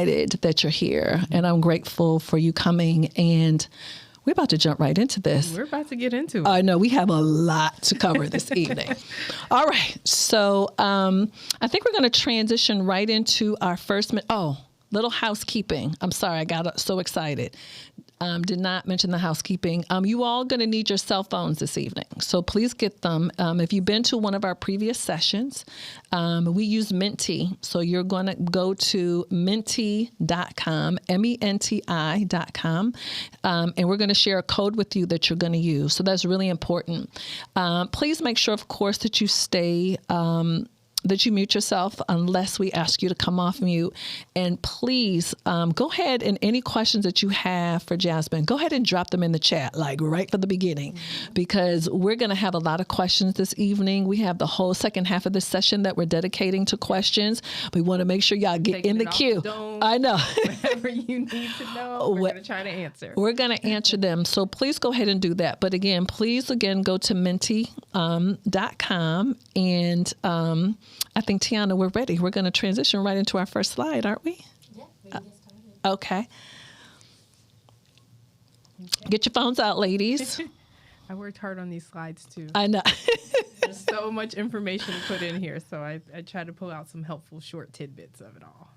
excited that you're here, and I'm grateful for you coming, and we're about to jump right into this. We're about to get into it. I know we have a lot to cover this evening. All right. So I think we're going to transition right into our first little housekeeping. I'm sorry, I got so excited. Did not mention the housekeeping. You all going to need your cell phones this evening, so please get them. If you've been to one of our previous sessions, we use Menti, so you're going to go to menti.com, menti.com, and we're going to share a code with you that you're going to use. So that's really important. Please make sure, of course, that you stay that you mute yourself unless we ask you to come off mute. And please go ahead, and any questions that you have for Jasmine, go ahead and drop them in the chat, like right from the beginning, because we're going to have a lot of questions this evening. We have the whole second half of the session that we're dedicating to questions. We want to make sure y'all get in the queue. I know. Whatever you need to know, we're going to try to answer. We're going to answer them. So please go ahead and do that. But please go to menti.com, and I think, Tiana, we're ready. We're going to transition right into our first slide, aren't we? Yeah, we can get started. Okay. Get your phones out, ladies. I worked hard on these slides, too. I know. There's so much information to put in here, so I tried to pull out some helpful short tidbits of it all.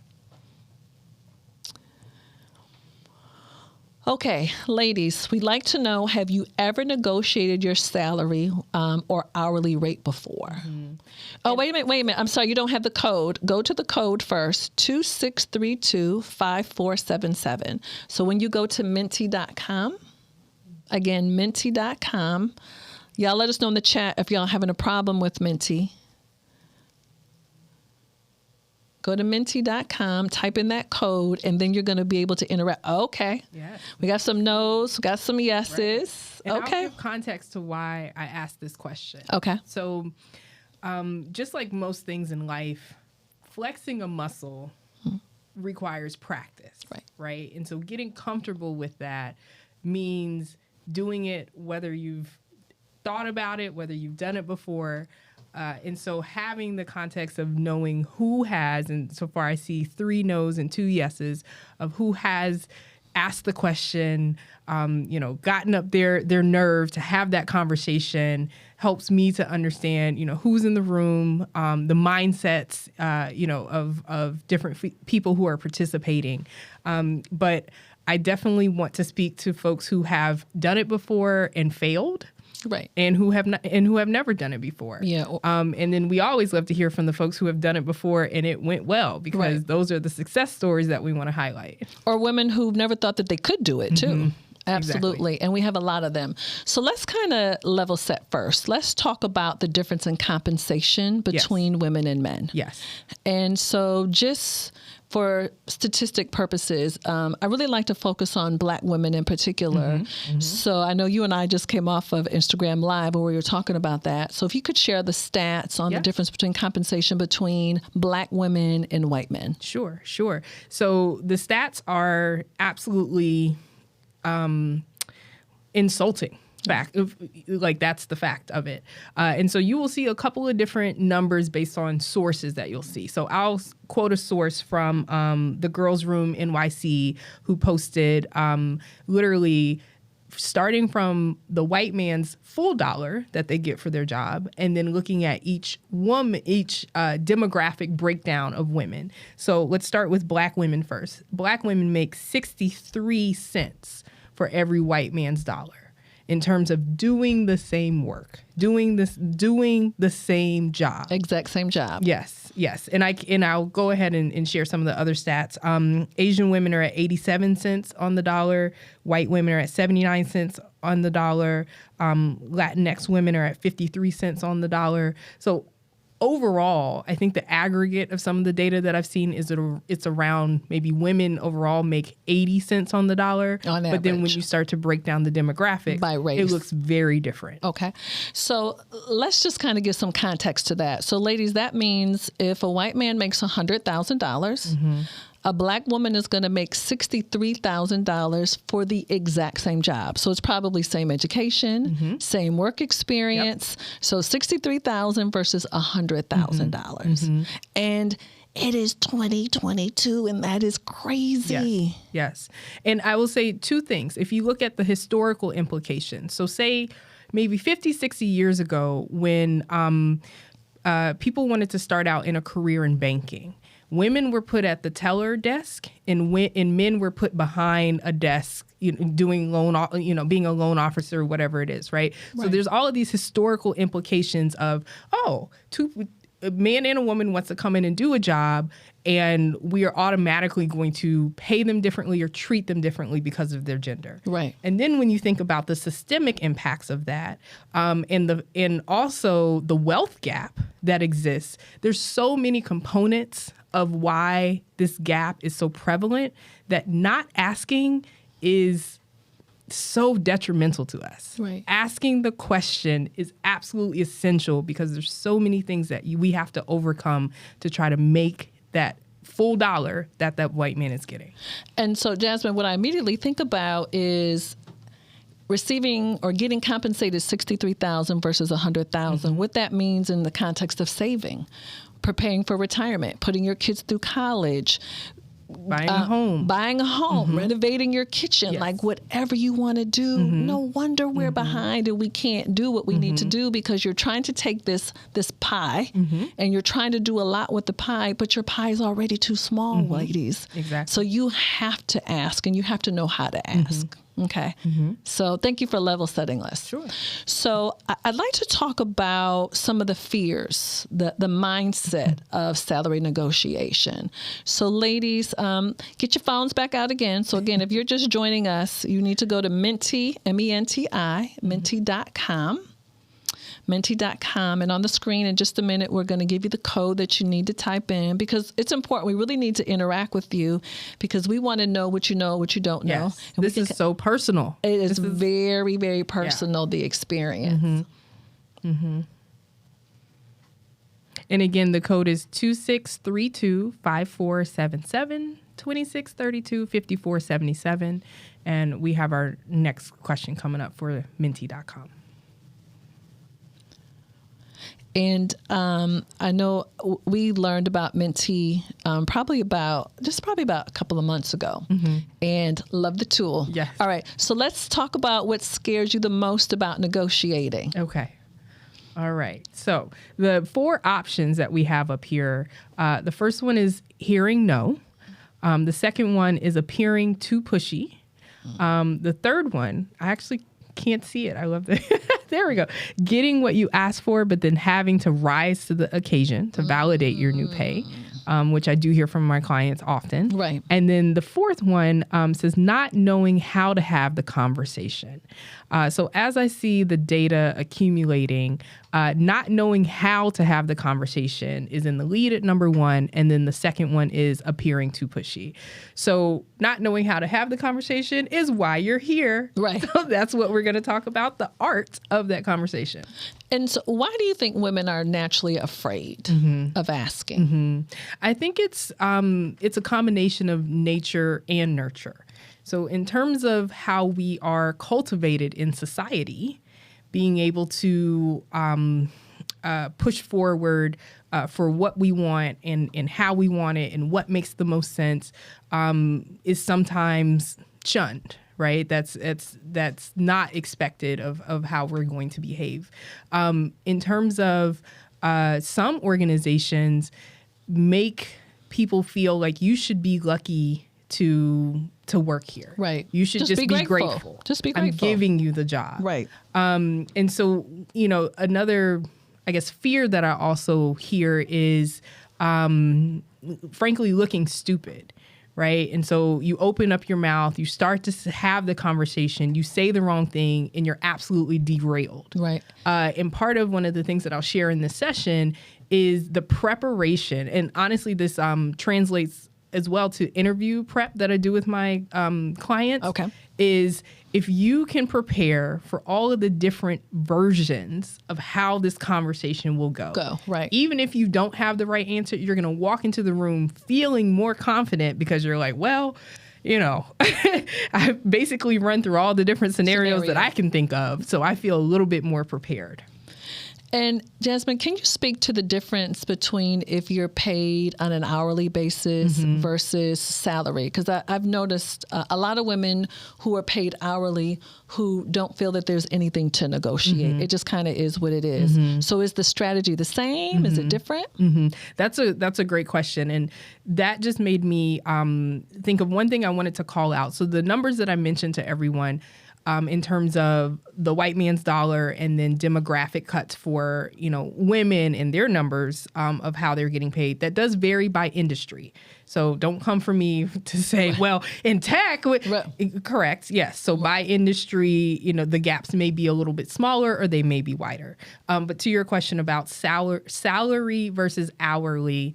Okay, ladies, we'd like to know, have you ever negotiated your salary or hourly rate before? Mm-hmm. Oh, wait a minute. I'm sorry, you don't have the code. Go to the code first, 2632-5477. So when you go to menti.com, again, menti.com, y'all let us know in the chat if y'all having a problem with Menti. Go to menti.com, type in that code, and then you're going to be able to interact. Okay. Yes. We got some no's, we got some yeses. Right. And okay. I'll give context to why I asked this question. Okay. So just like most things in life, flexing a muscle requires practice. Right. And so getting comfortable with that means doing it whether you've thought about it, whether you've done it before. And so having the context of knowing who has, and so far I see 3 no's and 2 yeses, of who has asked the question, gotten up their nerve to have that conversation, helps me to understand, who's in the room, the mindsets, of different people who are participating. But I definitely want to speak to folks who have done it before and failed. Right. And who have never done it before. Yeah. And then we always love to hear from the folks who have done it before and it went well, because those are the success stories that we want to highlight. Or women who've never thought that they could do it too. Mm-hmm. Absolutely. Exactly. And we have a lot of them. So let's kind of level set first. Let's talk about the difference in compensation between women and men. Yes. And so just for statistic purposes, I really like to focus on Black women in particular. Mm-hmm. Mm-hmm. So I know you and I just came off of Instagram Live where we were talking about that. So if you could share the stats on the difference between compensation between Black women and white men. Sure. So the stats are absolutely insulting. Fact, like that's the fact of it. And so you will see a couple of different numbers based on sources that you'll see. So I'll quote a source from the Girls Room NYC, who posted literally starting from the white man's full dollar that they get for their job, and then looking at each demographic breakdown of women. So let's start with Black women first. Black women make 63 cents for every white man's dollar in terms of doing the same work, doing the same job. Exact same job. Yes. And I'll go ahead and share some of the other stats. Asian women are at 87 cents on the dollar. White women are at 79 cents on the dollar. Latinx women are at 53 cents on the dollar. So overall, I think the aggregate of some of the data that I've seen is it's around maybe women overall make 80 cents on the dollar. On average. But then when you start to break down the demographics, by race, it looks very different. Okay. So let's just kind of give some context to that. So ladies, that means if a white man makes $100,000, mm-hmm. a Black woman is going to make $63,000 for the exact same job. So it's probably same education, mm-hmm. same work experience. Yep. So $63,000 versus $100,000. Mm-hmm. And It is 2022, and that is crazy. Yes. And I will say two things. If you look at the historical implications, so say maybe 50, 60 years ago when people wanted to start out in a career in banking, women were put at the teller desk and men were put behind a desk, doing being a loan officer, whatever it is, right? So there's all of these historical implications of, a man and a woman wants to come in and do a job, and we are automatically going to pay them differently or treat them differently because of their gender. Right. And then when you think about the systemic impacts of that, and also the wealth gap that exists, there's so many components of why this gap is so prevalent that not asking is so detrimental to us. Right. Asking the question is absolutely essential because there's so many things that we have to overcome to try to make that full dollar that white man is getting. And so, Jasmine, what I immediately think about is receiving or getting compensated $63,000 versus $100,000. Mm-hmm. What that means in the context of saving, preparing for retirement, putting your kids through college, buying a home, mm-hmm. renovating your kitchen, like whatever you want to do. Mm-hmm. No wonder we're behind and we can't do what we need to do because you're trying to take this pie and you're trying to do a lot with the pie, but your pie is already too small, ladies. Exactly. So you have to ask and you have to know how to ask. Okay. So thank you for level setting us. Sure. So I'd like to talk about some of the fears, the mindset of salary negotiation. So ladies, get your phones back out again. So again, if you're just joining us, you need to go to Menti, M-E-N-T-I, Menti.com. Menti.com. And on the screen in just a minute, we're going to give you the code that you need to type in because it's important. We really need to interact with you because we want to know what you don't know. Yes. And this is so personal. It is very, very personal, the experience. And again, the code is 2632-5477, 2632-5477. And we have our next question coming up for Menti.com. And I know we learned about Menti probably about a couple of months ago, and love the tool. Yes. All right. So let's talk about what scares you the most about negotiating. Okay. All right. So the 4 options that we have up here, the first one is hearing no. The second one is appearing too pushy. The third one, I actually can't see it. I love that. There we go. Getting what you asked for, but then having to rise to the occasion to validate your new pay, which I do hear from my clients often. Right. And then the fourth one says not knowing how to have the conversation. So as I see the data accumulating, not knowing how to have the conversation is in the lead at number 1. And then the second one is appearing too pushy. So not knowing how to have the conversation is why you're here. Right. So that's what we're going to talk about, the art of that conversation. And so why do you think women are naturally afraid of asking? I think it's a combination of nature and nurture. So in terms of how we are cultivated in society, being able to push forward for what we want and how we want it and what makes the most sense is sometimes shunned, right? That's not expected of how we're going to behave. In terms of some organizations make people feel like you should be lucky to work here. Right. You should just be grateful. Just be grateful. I'm giving you the job. Right. And so, another, I guess, fear that I also hear is, frankly, looking stupid. Right. And so you open up your mouth, you start to have the conversation, you say the wrong thing, and you're absolutely derailed. Right. And part of one of the things that I'll share in this session is the preparation. And honestly, this translates as well to interview prep that I do with my clients. Okay. Is if you can prepare for all of the different versions of how this conversation will go. Right. Even if you don't have the right answer, you're going to walk into the room feeling more confident because you're like, well, I've basically run through all the different scenarios that I can think of. So I feel a little bit more prepared. And Jasmine, can you speak to the difference between if you're paid on an hourly basis versus salary? Because I've noticed a lot of women who are paid hourly who don't feel that there's anything to negotiate. It just kind of is what it is. So is the strategy the same? Is it different? That's a great question. And that just made me think of one thing I wanted to call out. So the numbers that I mentioned to everyone, in terms of the white man's dollar and then demographic cuts for, women and their numbers of how they're getting paid, that does vary by industry. So don't come for me to say, well, in tech, correct. Yes. So by industry, the gaps may be a little bit smaller or they may be wider. But to your question about salary versus hourly,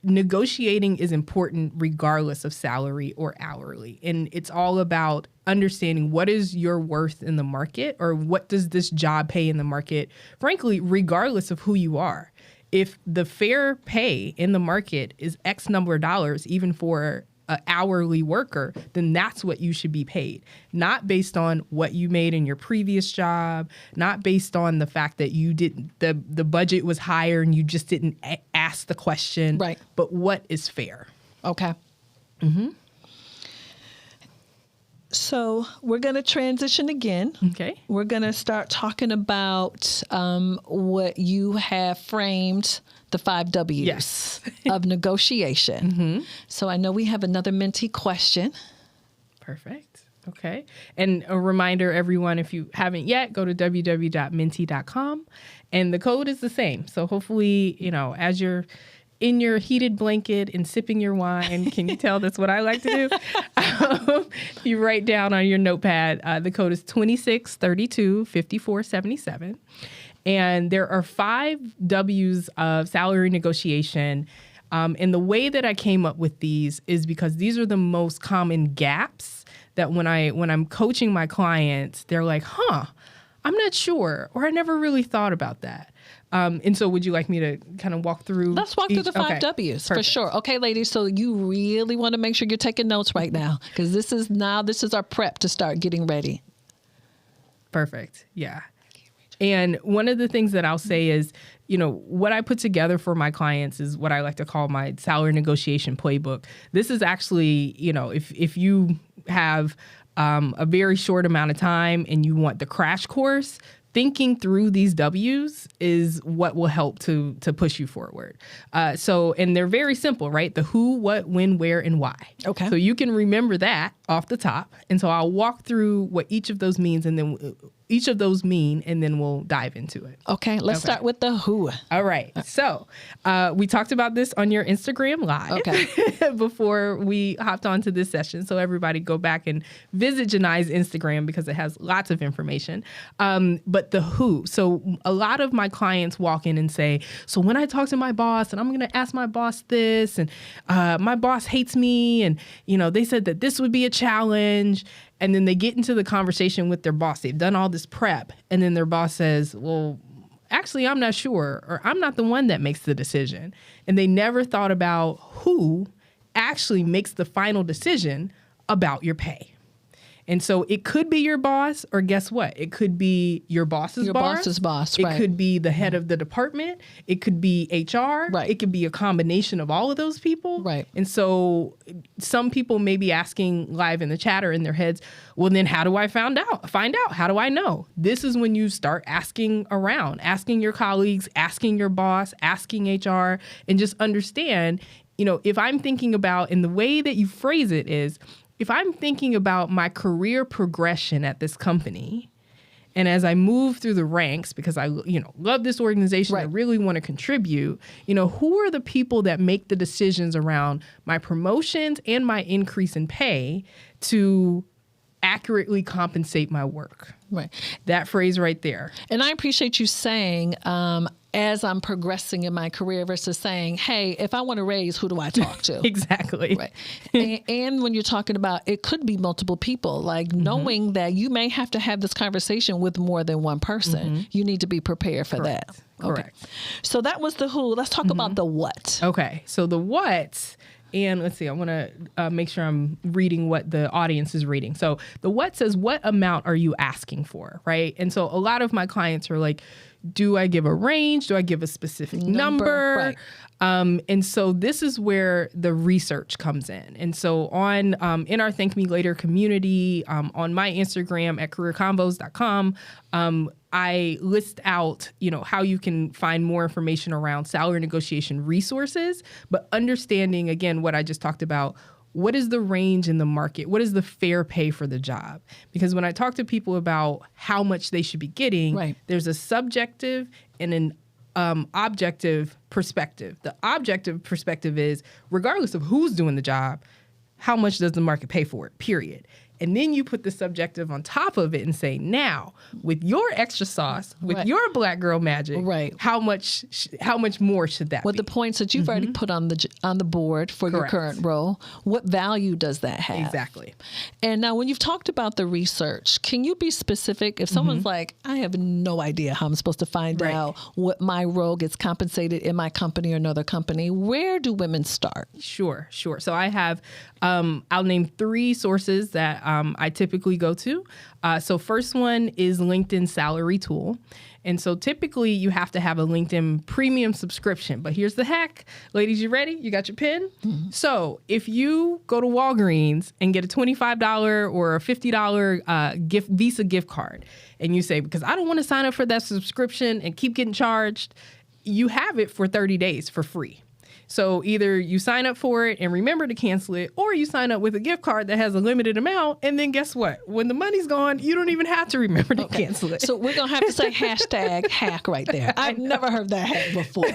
negotiating is important regardless of salary or hourly. And it's all about understanding what is your worth in the market, or what does this job pay in the market, frankly, regardless of who you are. If the fair pay in the market is X number of dollars, even for an hourly worker, then that's what you should be paid. Not based on what you made in your previous job, not based on the fact that you didn't, the budget was higher and you just didn't ask the question, right? But what is fair? Okay. So we're going to transition again. Okay. We're going to start talking about what you have framed, the 5 W's of negotiation. So I know we have another mentee question. Perfect. Okay. And a reminder, everyone, if you haven't yet, go to www.mentee.com. And the code is the same. So hopefully, as you're in your heated blanket and sipping your wine, can you tell that's what I like to do? You write down on your notepad, the code is 26325477. And there are 5 W's of salary negotiation. And the way that I came up with these is because these are the most common gaps that when I'm coaching my clients, they're like, I'm not sure, or I never really thought about that. And so would you like me to kind of walk through? Let's walk through the 5 W's. Perfect. For sure. Okay, ladies. So you really want to make sure you're taking notes right now, because this is our prep to start getting ready. Perfect. Yeah. And one of the things that I'll say is, what I put together for my clients is what I like to call my salary negotiation playbook. This is actually, if you have a very short amount of time and you want the crash course, thinking through these W's is what will help to push you forward. And they're very simple, right? The who, what, when, where, and why. Okay. So you can remember that off the top. And so I'll walk through what each of those means and then we'll dive into it. Okay. Let's start with the who. All right. So we talked about this on your Instagram Live before we hopped onto this session. So everybody go back and visit Janai's Instagram because it has lots of information. But the who. So a lot of my clients walk in and say, so when I talk to my boss and I'm going to ask my boss this, and my boss hates me, and, they said that this would be a challenge. And then they get into the conversation with their boss. They've done all this prep. And then their boss says, well, actually, I'm not sure, or I'm not the one that makes the decision. And they never thought about who actually makes the final decision about your pay. And so it could be your boss, or guess what? It could be your boss's boss. Right. It could be the head of the department. It could be HR. Right. It could be a combination of all of those people. Right. And so some people may be asking live in the chat or in their heads, well, then how do I find out? How do I know? This is when you start asking around, asking your colleagues, asking your boss, asking HR, and just understand, if I'm thinking about, and the way that you phrase it is, if I'm thinking about my career progression at this company, and as I move through the ranks, because I, love this organization, right, I really want to contribute, who are the people that make the decisions around my promotions and my increase in pay to accurately compensate my work? Right. That phrase right there. And I appreciate you saying, as I'm progressing in my career versus saying, hey, if I want a raise, who do I talk to? Exactly. Right. And when you're talking about, it could be multiple people, like knowing that you may have to have this conversation with more than one person. You need to be prepared for that. Correct. Okay. So that was the who. Let's talk about the what. Okay. So the what, and let's see, I want to make sure I'm reading what the audience is reading. So the what says, what amount are you asking for, right? And so a lot of my clients are like, Do I give a range? Do I give a specific number? Right. And so this is where the research comes in. And so on in our Thank Me Later community, on my Instagram at careerconvos.com, I list out, how you can find more information around salary negotiation resources, but understanding, again, what I just talked about. What is the range in the market? What is the fair pay for the job? Because when I talk to people about how much they should be getting, there's a subjective and an objective perspective. The objective perspective is, regardless of who's doing the job, how much does the market pay for it, period. And then you put the subjective on top of it and say, now, with your extra sauce, with your black girl magic, how much more should that be? With the points that you've already put on the board for your current role, what value does that have? Exactly. And now when you've talked about the research, can you be specific? If someone's like, I have no idea how I'm supposed to find out what my role gets compensated in my company or another company, where do women start? Sure. So I have, I'll name 3 sources that I typically go to. So first one is LinkedIn Salary Tool. And so typically you have to have a LinkedIn premium subscription. But here's the hack. Ladies, you ready? You got your pen? Mm-hmm. So if you go to Walgreens and get a $25 or a $50 Visa gift card, and you say, because I don't want to sign up for that subscription and keep getting charged, you have it for 30 days for free. So either you sign up for it and remember to cancel it, or you sign up with a gift card that has a limited amount, and then guess what? When the money's gone, you don't even have to remember to cancel it. So we're going to have to say hashtag hack right there. I've never heard that hack before.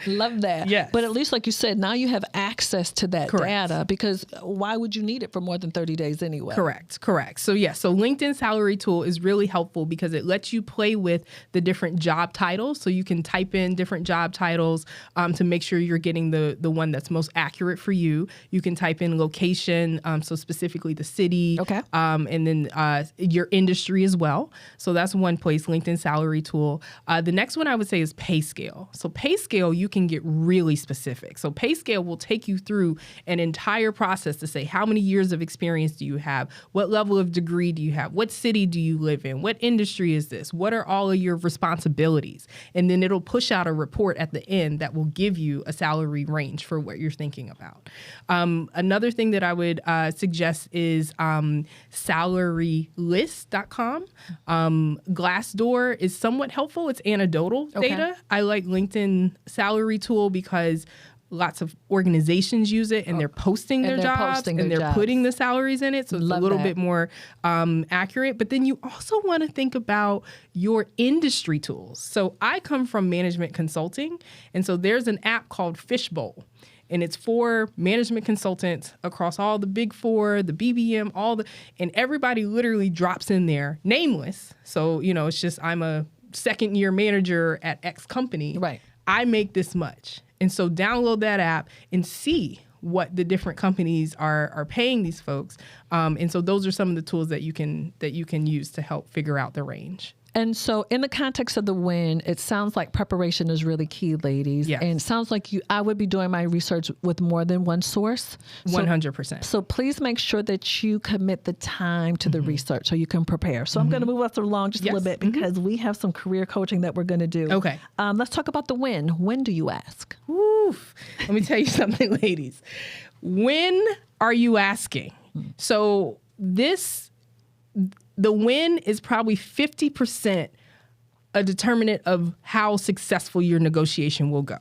Love that. Yes. But at least, like you said, now you have access to that data, because why would you need it for more than 30 days anyway? Correct. So so LinkedIn Salary Tool is really helpful because it lets you play with the different job titles. So you can type in different job titles to make sure you're getting the one that's most accurate for you. You can type in location, so specifically the city, and then your industry as well. So that's one place, LinkedIn Salary Tool. The next one I would say is PayScale. So PayScale, you can get really specific. So PayScale will take you through an entire process to say, how many years of experience do you have? What level of degree do you have? What city do you live in? What industry is this? What are all of your responsibilities? And then it'll push out a report at the end that will give you a salary range for what you're thinking about. Another thing that I would suggest is SalaryList.com. Glassdoor is somewhat helpful. It's anecdotal data. I like LinkedIn Salary Tool because lots of organizations use it, and they're posting their jobs, and they're putting the salaries in it. So it's a little bit more accurate. But then you also want to think about your industry tools. So I come from management consulting. And so there's an app called Fishbowl. And it's for management consultants across all the big 4, the BBM, and everybody literally drops in there, nameless. So, it's just, I'm a second year manager at X company. Right. I make this much. And so download that app and see what the different companies are paying these folks. And so those are some of the tools that you can use to help figure out the range. And so in the context of the win, it sounds like preparation is really key, ladies. Yes. And it sounds like I would be doing my research with more than one source. 100%. So please make sure that you commit the time to the research so you can prepare. So I'm going to move us along just a little bit because we have some career coaching that we're going to do. Okay. Let's talk about the win. When do you ask? Oof. Let me tell you something, ladies. When are you asking? So the win is probably 50% a determinant of how successful your negotiation will go.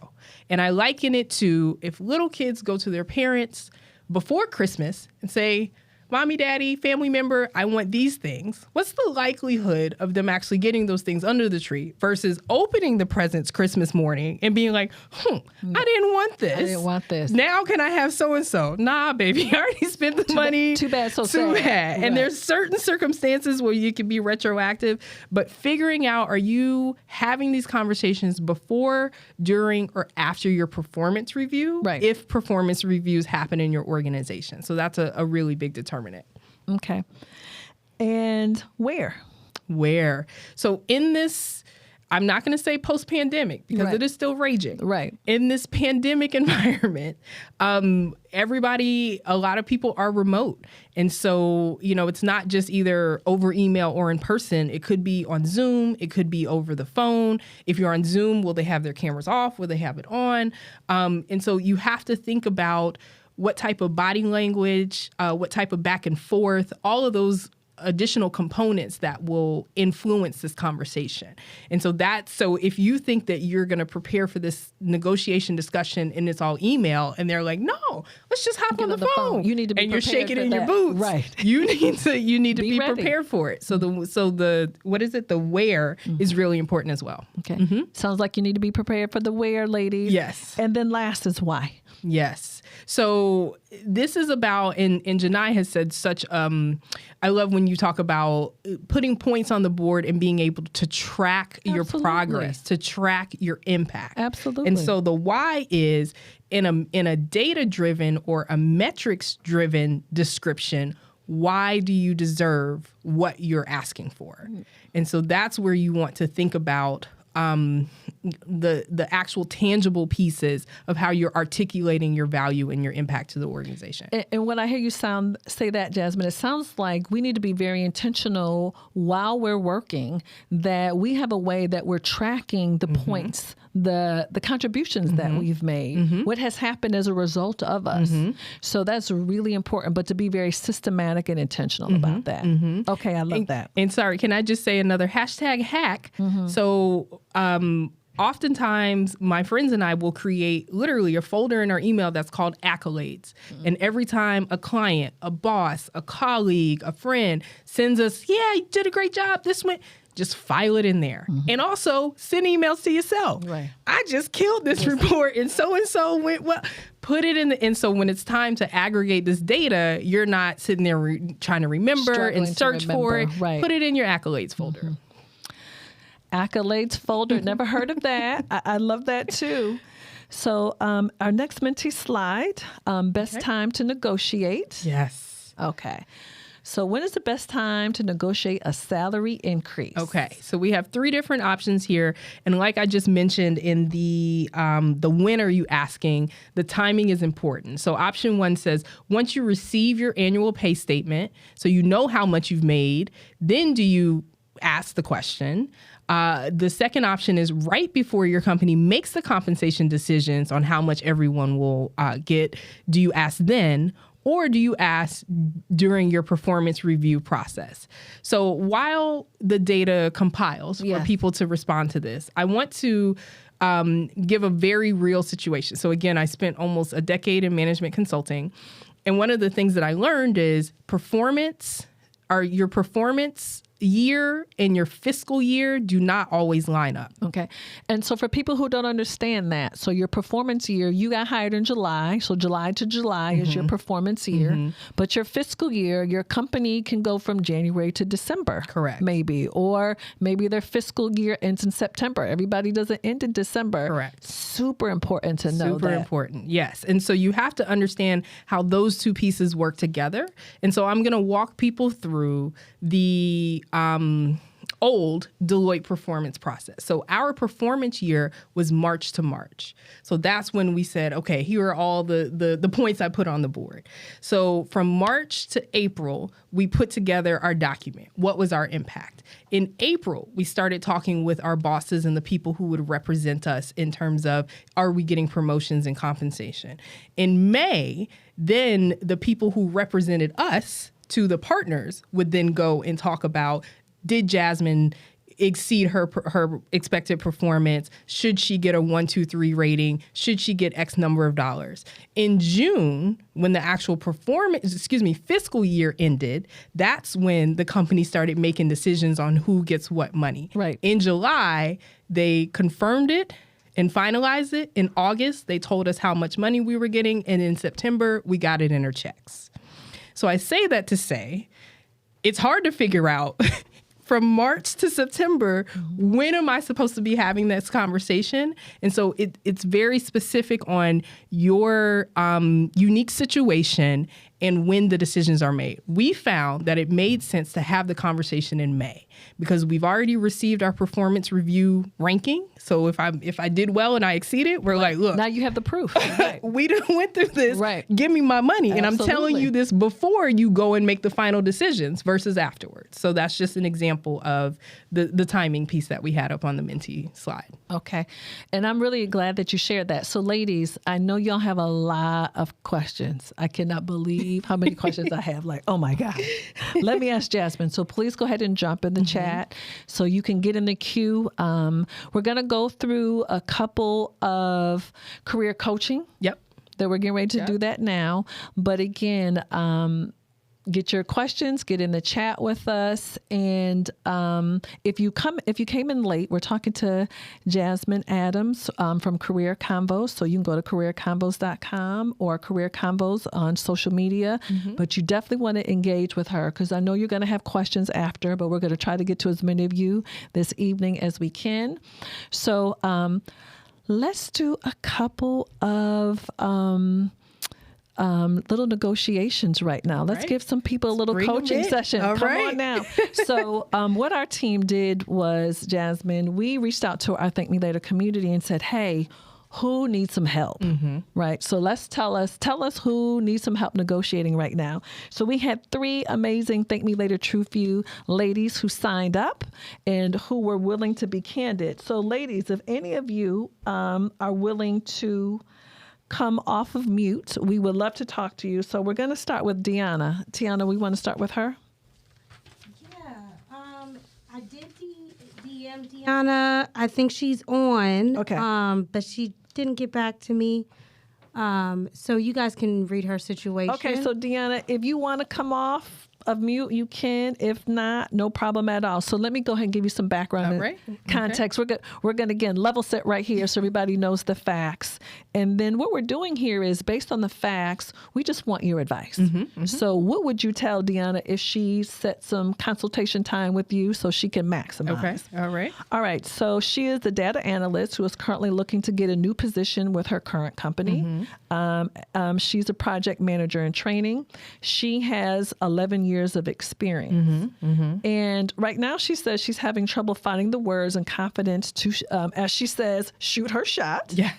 And I liken it to if little kids go to their parents before Christmas and say, Mommy, Daddy, family member, I want these things. What's the likelihood of them actually getting those things under the tree versus opening the presents Christmas morning and being like, I didn't want this. I didn't want this. Now can I have so-and-so? Nah, baby, I already spent the money. Too bad, so too sad. bad. And there's certain circumstances where you can be retroactive, but figuring out, are you having these conversations before, during, or after your performance review? Right. If performance reviews happen in your organization. So that's a really big determinant. Okay. And where? So in this I'm not going to say post-pandemic because it is still raging. Right. In this pandemic environment, a lot of people are remote. And so, it's not just either over email or in person. It could be on Zoom. It could be over the phone. If you're on Zoom, will they have their cameras off? Will they have it on? And so you have to think about what type of body language, what type of back and forth, all of those additional components that will influence this conversation. And so if you think that you're going to prepare for this negotiation discussion and it's all email and they're like, no, let's just hop on the phone. You need to be and you're prepared shaking for in that. your boots. Right. You need to be ready. prepared for it. So the what is it? The where is really important as well. Okay. Sounds like you need to be prepared for the where, ladies. Yes. And then last is why. Yes. So this is about, and Janai has said I love when you talk about putting points on the board and being able to track your progress, to track your impact. Absolutely. And so the why is in a data-driven or a metrics-driven description, why do you deserve what you're asking for? And so that's where you want to think about the actual tangible pieces of how you're articulating your value and your impact to the organization. And when I hear you say that, Jasmine, it sounds like we need to be very intentional while we're working, that we have a way that we're tracking the points, the contributions that we've made, what has happened as a result of us. So that's really important, but to be very systematic and intentional about that. Okay, I love that. And sorry, can I just say another hashtag hack? So oftentimes my friends and I will create literally a folder in our email that's called accolades. And every time a client, a boss, a colleague, a friend sends us, yeah, you did a great job, this went, just file it in there. And also send emails to yourself. Right. I just killed this report and so went well. Put it in and so when it's time to aggregate this data, you're not sitting there trying to remember Struggling and search for it. Right. Put it in your accolades folder. Accolades folder. Never heard of that. I love that too. So our next mentee slide, best time to negotiate. Yes. Okay. So when is the best time to negotiate a salary increase? Okay. So we have 3 different options here. And like I just mentioned in the when are you asking, the timing is important. So option 1 says, once you receive your annual pay statement, so you know how much you've made, then do you ask the question. The second option is right before your company makes the compensation decisions on how much everyone will get. Do you ask then, or do you ask during your performance review process? So while the data compiles for people to respond to this, I want to give a very real situation. So again, I spent almost a decade in management consulting. And one of the things that I learned is your performance year and your fiscal year do not always line up. Okay. And so for people who don't understand that, so your performance year, you got hired in July. So July to July is your performance year. But your fiscal year, your company can go from January to December. Correct. Maybe. Or maybe their fiscal year ends in September. Everybody doesn't end in December. Correct. Super important to know that. Super important. Yes. And so you have to understand how those two pieces work together. And so I'm going to walk people through the old Deloitte performance process. So our performance year was March to March. So that's when we said, okay, here are all the points I put on the board. So from March to April, we put together our document. What was our impact? In April, we started talking with our bosses and the people who would represent us in terms of, are we getting promotions and compensation? In May, then the people who represented us to the partners would then go and talk about, did Jasmine exceed her expected performance? Should she get a 1, 2, 3 rating? Should she get X number of dollars? In June, when the actual fiscal year ended, that's when the company started making decisions on who gets what money. Right. In July, they confirmed it and finalized it. In August, they told us how much money we were getting. And in September, we got it in our checks. So I say that to say, it's hard to figure out from March to September, when am I supposed to be having this conversation? And so it's very specific on your unique situation and when the decisions are made. We found that it made sense to have the conversation in May because we've already received our performance review ranking. So if I did well and I exceeded, we're like, look, now you have the proof. Right. We done went through this. Right. Give me my money. And I'm telling Absolutely. you this before you go and make the final decisions versus afterwards. So that's just an example of the timing piece that we had up on the mentee slide. Okay. And I'm really glad that you shared that. So ladies, I know y'all have a lot of questions. I cannot believe how many questions I have. Like, oh my God. Let me ask Jasmine. So please go ahead and jump in the chat so you can get in the queue. We're going to go through a couple of career coaching. Yep. That we're getting ready to do that now. But again, get your questions, get in the chat with us. And if you came in late, we're talking to Jasmine Adams from Career Convos. So you can go to careerconvos.com or Career Convos on social media. But you definitely want to engage with her because I know you're going to have questions after, but we're going to try to get to as many of you this evening as we can. So let's do a couple of little negotiations right now. Let's give some people a little coaching session. Come on now. So what our team did was, Jasmine, we reached out to our Thank Me Later community and said, hey, who needs some help, right? So tell us who needs some help negotiating right now. So we had 3 amazing Thank Me Later True Few ladies who signed up and who were willing to be candid. So ladies, if any of you are willing to come off of mute, we would love to talk to you. So we're going to start with Deanna. Tiana, we want to start with her? Yeah, I did DM Deanna. I think she's on. Okay. But she didn't get back to me. So you guys can read her situation. Okay, so Deanna, if you want to come off of mute, you can. If not, no problem at all. So let me go ahead and give you some background and context. Okay. We're going to, again, level set right here so everybody knows the facts. And then what we're doing here is based on the facts, we just want your advice. So what would you tell Deanna if she set some consultation time with you so she can maximize? Okay. All right. So she is the data analyst who is currently looking to get a new position with her current company. She's a project manager in training. She has 11 years of experience. And right now she says she's having trouble finding the words and confidence to, as she says, shoot her shot. Yes.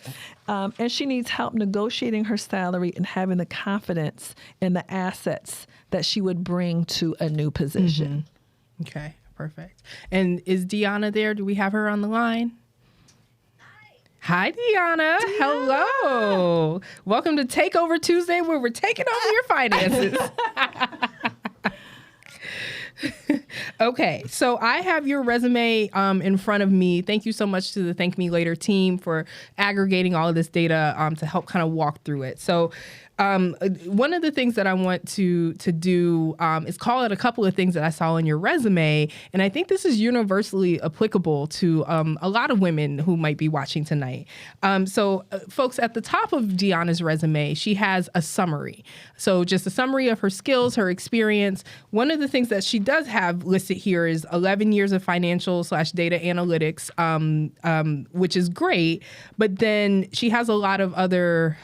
And she needs help negotiating her salary and having the confidence in the assets that she would bring to a new position. Okay, perfect. And is Deanna there? Do we have her on the line? Hi, Deanna. Hello. Welcome to Takeover Tuesday, where we're taking over your finances. Okay, so I have your resume in front of me. Thank you so much to the Thank Me Later team for aggregating all of this data to help kind of walk through it. So one of the things that I want to do is call out a couple of things that I saw in your resume. And I think this is universally applicable to a lot of women who might be watching tonight. So folks, at the top of Deanna's resume, she has a summary. So just a summary of her skills, her experience. One of the things that she does have listed here is 11 years of financial/data analytics, which is great. But then she has a lot of other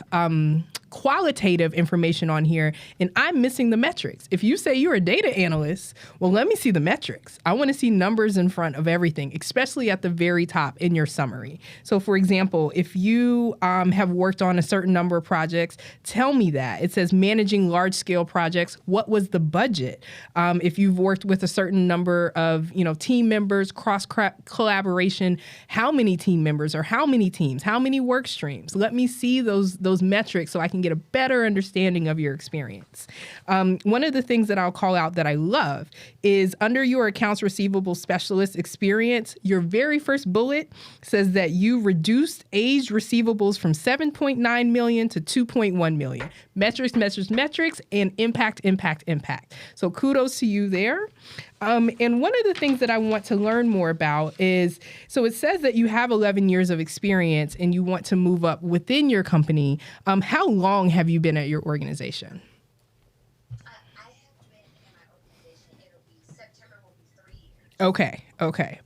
qualitative information on here, and I'm missing the metrics. If you say you're a data analyst, well, let me see the metrics. I want to see numbers in front of everything, especially at the very top in your summary. So for example, if you have worked on a certain number of projects, tell me that. It says managing large scale projects. What was the budget? If you've worked with a certain number of team members, cross collaboration, how many team members or how many teams, how many work streams? Let me see those metrics so I can get a better understanding of your experience. One of the things that I'll call out that I love is under your accounts receivable specialist experience, your very first bullet says that you reduced aged receivables from 7.9 million to 2.1 million. Metrics, and impact. So kudos to you there. And one of the things that I want to learn more about is, so it says that you have 11 years of experience and you want to move up within your company. How long have you been at your organization? I have been in my organization. September will be 3 years. Okay.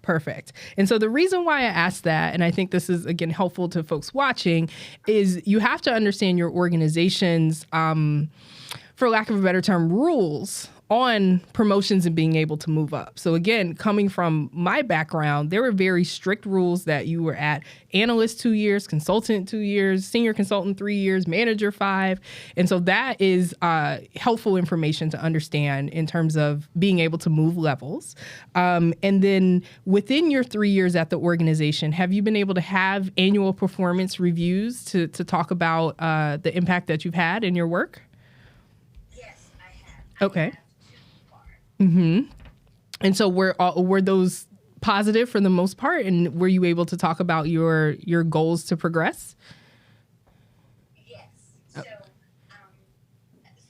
Perfect. And so the reason why I asked that, and I think this is, again, helpful to folks watching, is you have to understand your organization's, for lack of a better term, rules on promotions and being able to move up. So again, coming from my background, there were very strict rules that you were at analyst 2 years, consultant 2 years, senior consultant 3 years, manager 5. And so that is helpful information to understand in terms of being able to move levels. And then within your 3 years at the organization, have you been able to have annual performance reviews to talk about the impact that you've had in your work? Yes, I have. Okay. And so were those positive for the most part? And were you able to talk about your goals to progress? Yes. So,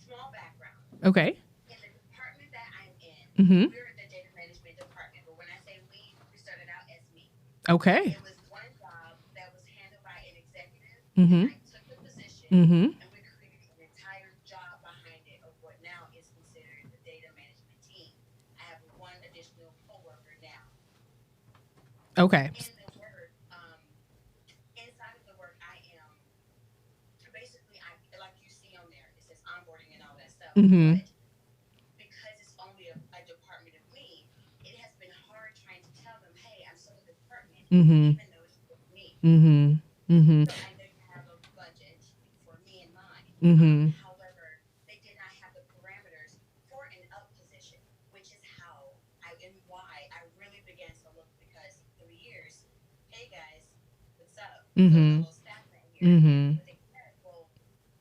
small background. Okay. In the department that I'm in, we're the data management department. But when I say we started out as me. Okay. It was one job that was handled by an executive. And I took the position, and we created an entire job behind it of what now is considered the data management team. I have one additional coworker now. Okay. In the work, inside of the work, I am basically, like you see on there, it says onboarding and all that stuff. But because it's only a department of me, it has been hard trying to tell them, hey, I'm still in the department, even though it's with me. So I know you have a budget for me and mine. However, they did not have the parameters for an up position, which is how and why I really began to look, because 3 years, hey guys, what's up? A little staff in here. But they said, well,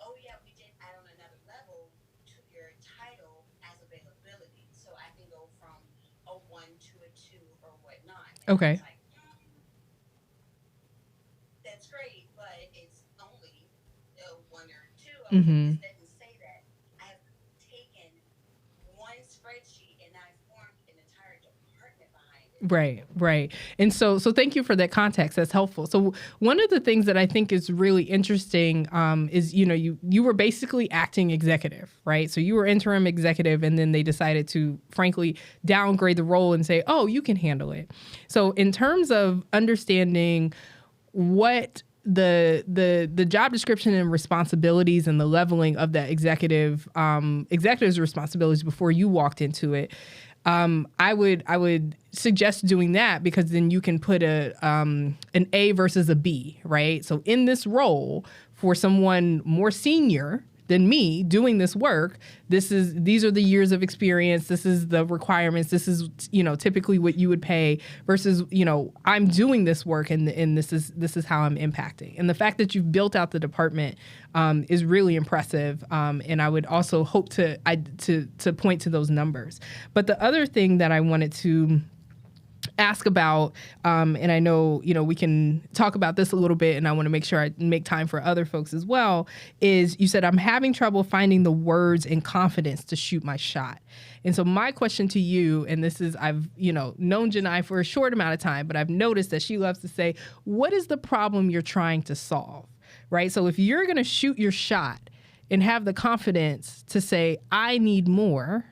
oh yeah, we did add on another level to your title as availability, so I can go from a 1 to a 2 or whatnot. And Okay. I was like, that's great, but it's only a 1 or 2. I was like, this doesn't say that. I have taken one spreadsheet and I formed an entire department behind it. Right. And so thank you for that context. That's helpful. So one of the things that I think is really interesting is, you were basically acting executive, right? So you were interim executive, and then they decided to, frankly, downgrade the role and say, oh, you can handle it. So in terms of understanding what the job description and responsibilities and the leveling of that executive's responsibilities before you walked into it, I would suggest doing that, because then you can put an A versus a B, right? So in this role, for someone more senior than me doing this work, these are the years of experience, this is the requirements, this is typically what you would pay, versus I'm doing this work and this is how I'm impacting. And the fact that you've built out the department is really impressive, and I would also hope to point to those numbers. But the other thing that I wanted to ask about, and I know, we can talk about this a little bit, and I want to make sure I make time for other folks as well, is you said, I'm having trouble finding the words and confidence to shoot my shot. And so my question to you, and this is, I've, known Janai for a short amount of time, but I've noticed that she loves to say, what is the problem you're trying to solve, right? So if you're going to shoot your shot and have the confidence to say, I need more,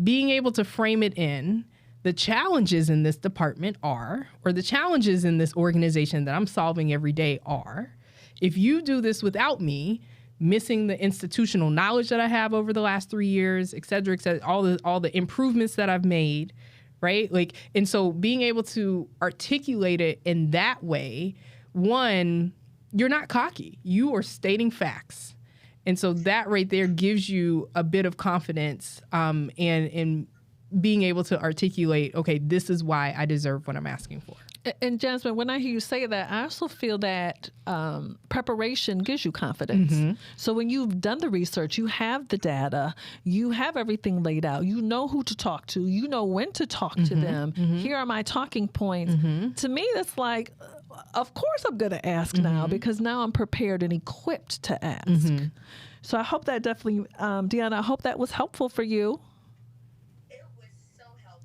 being able to frame it in, the challenges in this department are, or the challenges in this organization that I'm solving every day are, if you do this without me, missing the institutional knowledge that I have over the last 3 years, et cetera, all the improvements that I've made, right? And so being able to articulate it in that way, one, you're not cocky. You are stating facts. And so that right there gives you a bit of confidence, and being able to articulate, okay, this is why I deserve what I'm asking for. And Jasmine, when I hear you say that, I also feel that preparation gives you confidence. So when you've done the research, you have the data, you have everything laid out, you know who to talk to, you know when to talk to them. Here are my talking points. To me, that's like, of course I'm going to ask now, because now I'm prepared and equipped to ask. So I hope that definitely, Deanna, I hope that was helpful for you.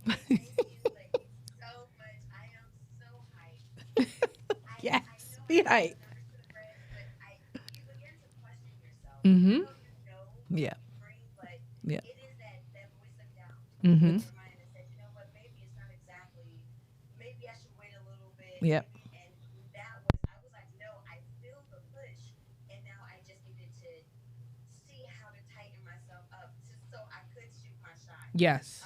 Thank you, ladies, so much. I am so hyped. Yes, I be know hyped. but you begin to question yourself. You Yeah. bring, but Yeah. it is that voice of doubt. In your mind that says, you know what, maybe it's not exactly Yep. And I was like, no, I feel the push, and now I just needed to see how to tighten myself up just so I could shoot my shot. Yes.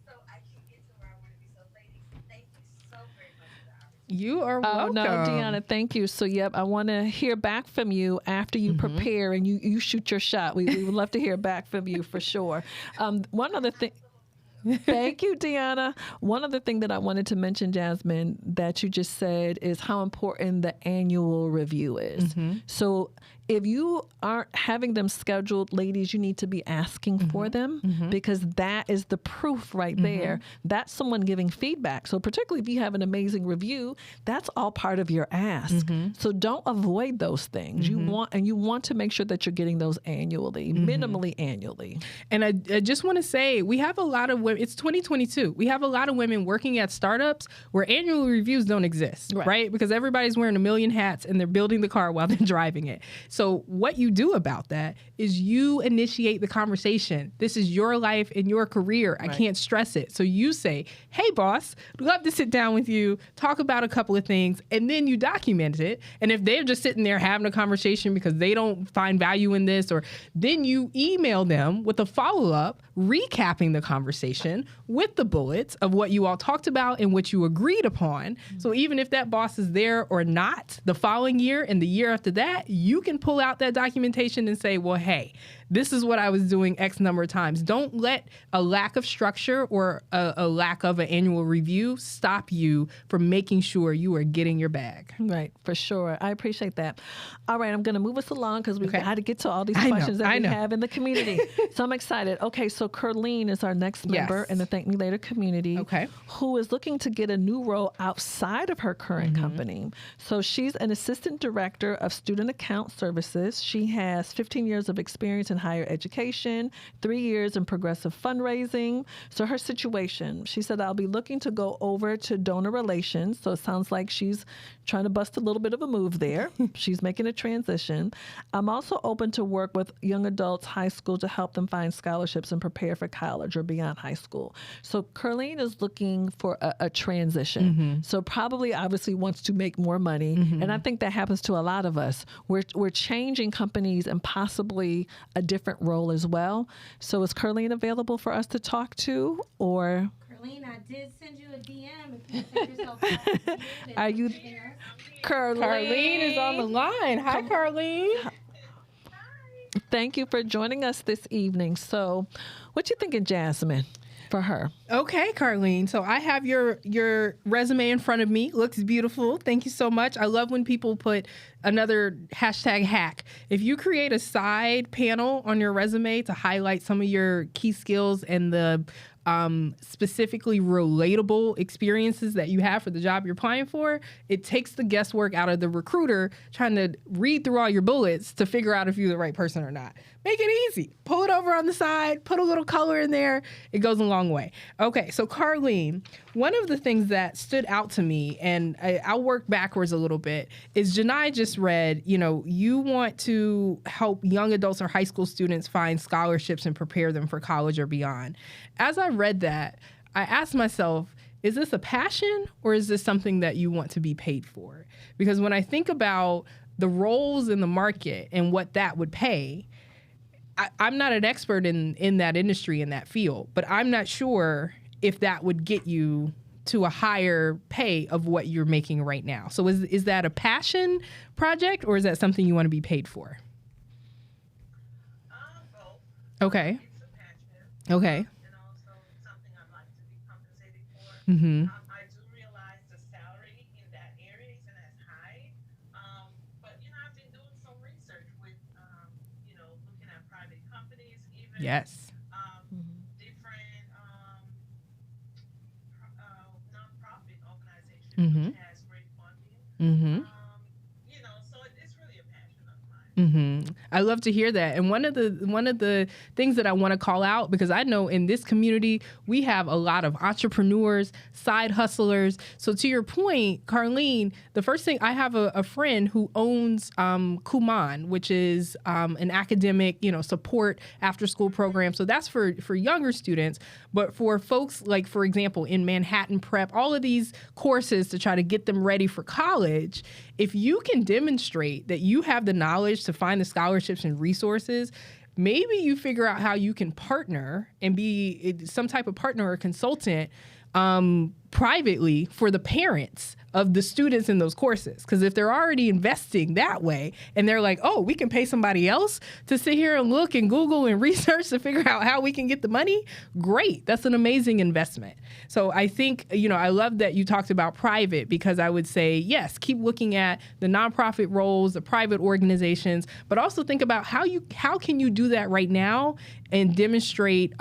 So I can get to where I want to be. So, ladies, thank you so very much for the opportunity. You are welcome. Oh, no, Deanna, thank you. So, yep, I want to hear back from you after you prepare and you shoot your shot. We would love to hear back from you for sure. One other thing. Thank you, Deanna. One other thing that I wanted to mention, Jasmine, that you just said is how important the annual review is. So if you aren't having them scheduled, ladies, you need to be asking for them because that is the proof right there. That's someone giving feedback. So particularly if you have an amazing review, that's all part of your ask. So don't avoid those things. You want to make sure that you're getting those annually, minimally annually. And I just want to say, we have a lot of women, it's 2022. We have a lot of women working at startups where annual reviews don't exist, right? Because everybody's wearing a million hats and they're building the car while they're driving it. So what you do about that is you initiate the conversation. This is your life and your career. I can't stress it. So you say, hey, boss, love to sit down with you, talk about a couple of things, and then you document it. And if they're just sitting there having a conversation because they don't find value in this, or then you email them with a follow-up, recapping the conversation with the bullets of what you all talked about and what you agreed upon. So even if that boss is there or not the following year and the year after that, you can pull out that documentation and say, well, hey, this is what I was doing X number of times. Don't let a lack of structure or a lack of an annual review stop you from making sure you are getting your bag. Right, for sure. I appreciate that. All right, I'm going to move us along because we've got to get to all these questions that we have in the community. So I'm excited. Okay, so Curleen is our next member in the Thank Me Later community who is looking to get a new role outside of her current company. So she's an assistant director of student account services. She has 15 years of experience in higher education, 3 years in progressive fundraising. So her situation, she said, I'll be looking to go over to donor relations. So it sounds like she's trying to bust a little bit of a move there. She's making a transition. I'm also open to work with young adults, high school, to help them find scholarships and prepare for college or beyond high school. So Curleen is looking for a transition. So probably obviously wants to make more money. And I think that happens to a lot of us. We're changing companies and possibly a different role as well. So is Curleen available for us to talk to, or? Curleen, I did send you a DM if you take yourself out. Are you? Carlene is on the line. Hi, Carlene. Thank you for joining us this evening. So what you thinking, Jasmine, for her? Okay, Carlene. So I have your resume in front of me. Looks beautiful. Thank you so much. I love when people put another hashtag hack. If you create a side panel on your resume to highlight some of your key skills and the specifically relatable experiences that you have for the job you're applying for, it takes the guesswork out of the recruiter trying to read through all your bullets to figure out if you're the right person or not. Make it easy. Pull it over on the side, put a little color in there. It goes a long way. Okay, so Carlene, one of the things that stood out to me, and I'll work backwards a little bit, is Janai just read, you want to help young adults or high school students find scholarships and prepare them for college or beyond. As I read that, I asked myself, is this a passion or is this something that you want to be paid for? Because when I think about the roles in the market and what that would pay, I'm not an expert in that industry, in that field, but I'm not sure if that would get you to a higher pay of what you're making right now. So is that a passion project or is that something you want to be paid for? Both. Okay. It's a passion. Okay. And also something I'd like to be compensated for. I do realize the salary in that area isn't as high. But, I've been doing some research with, looking at private companies, even Yes. different nonprofit organizations which has great funding. So it's really a passion of mine. I love to hear that. And one of the things that I want to call out, because I know in this community, we have a lot of entrepreneurs, side hustlers. So to your point, Carlene, the first thing, I have a friend who owns Kuman, which is an academic, support after school program. So that's for younger students. But for folks like, for example, in Manhattan Prep, all of these courses to try to get them ready for college, if you can demonstrate that you have the knowledge to find the scholarships and resources, maybe you figure out how you can partner and be some type of partner or consultant privately for the parents of the students in those courses. Because if they're already investing that way and they're like, oh, we can pay somebody else to sit here and look and Google and research to figure out how we can get the money, great. That's an amazing investment. So I think, I love that you talked about private, because I would say, yes, keep looking at the nonprofit roles, the private organizations, but also think about how can you do that right now and demonstrate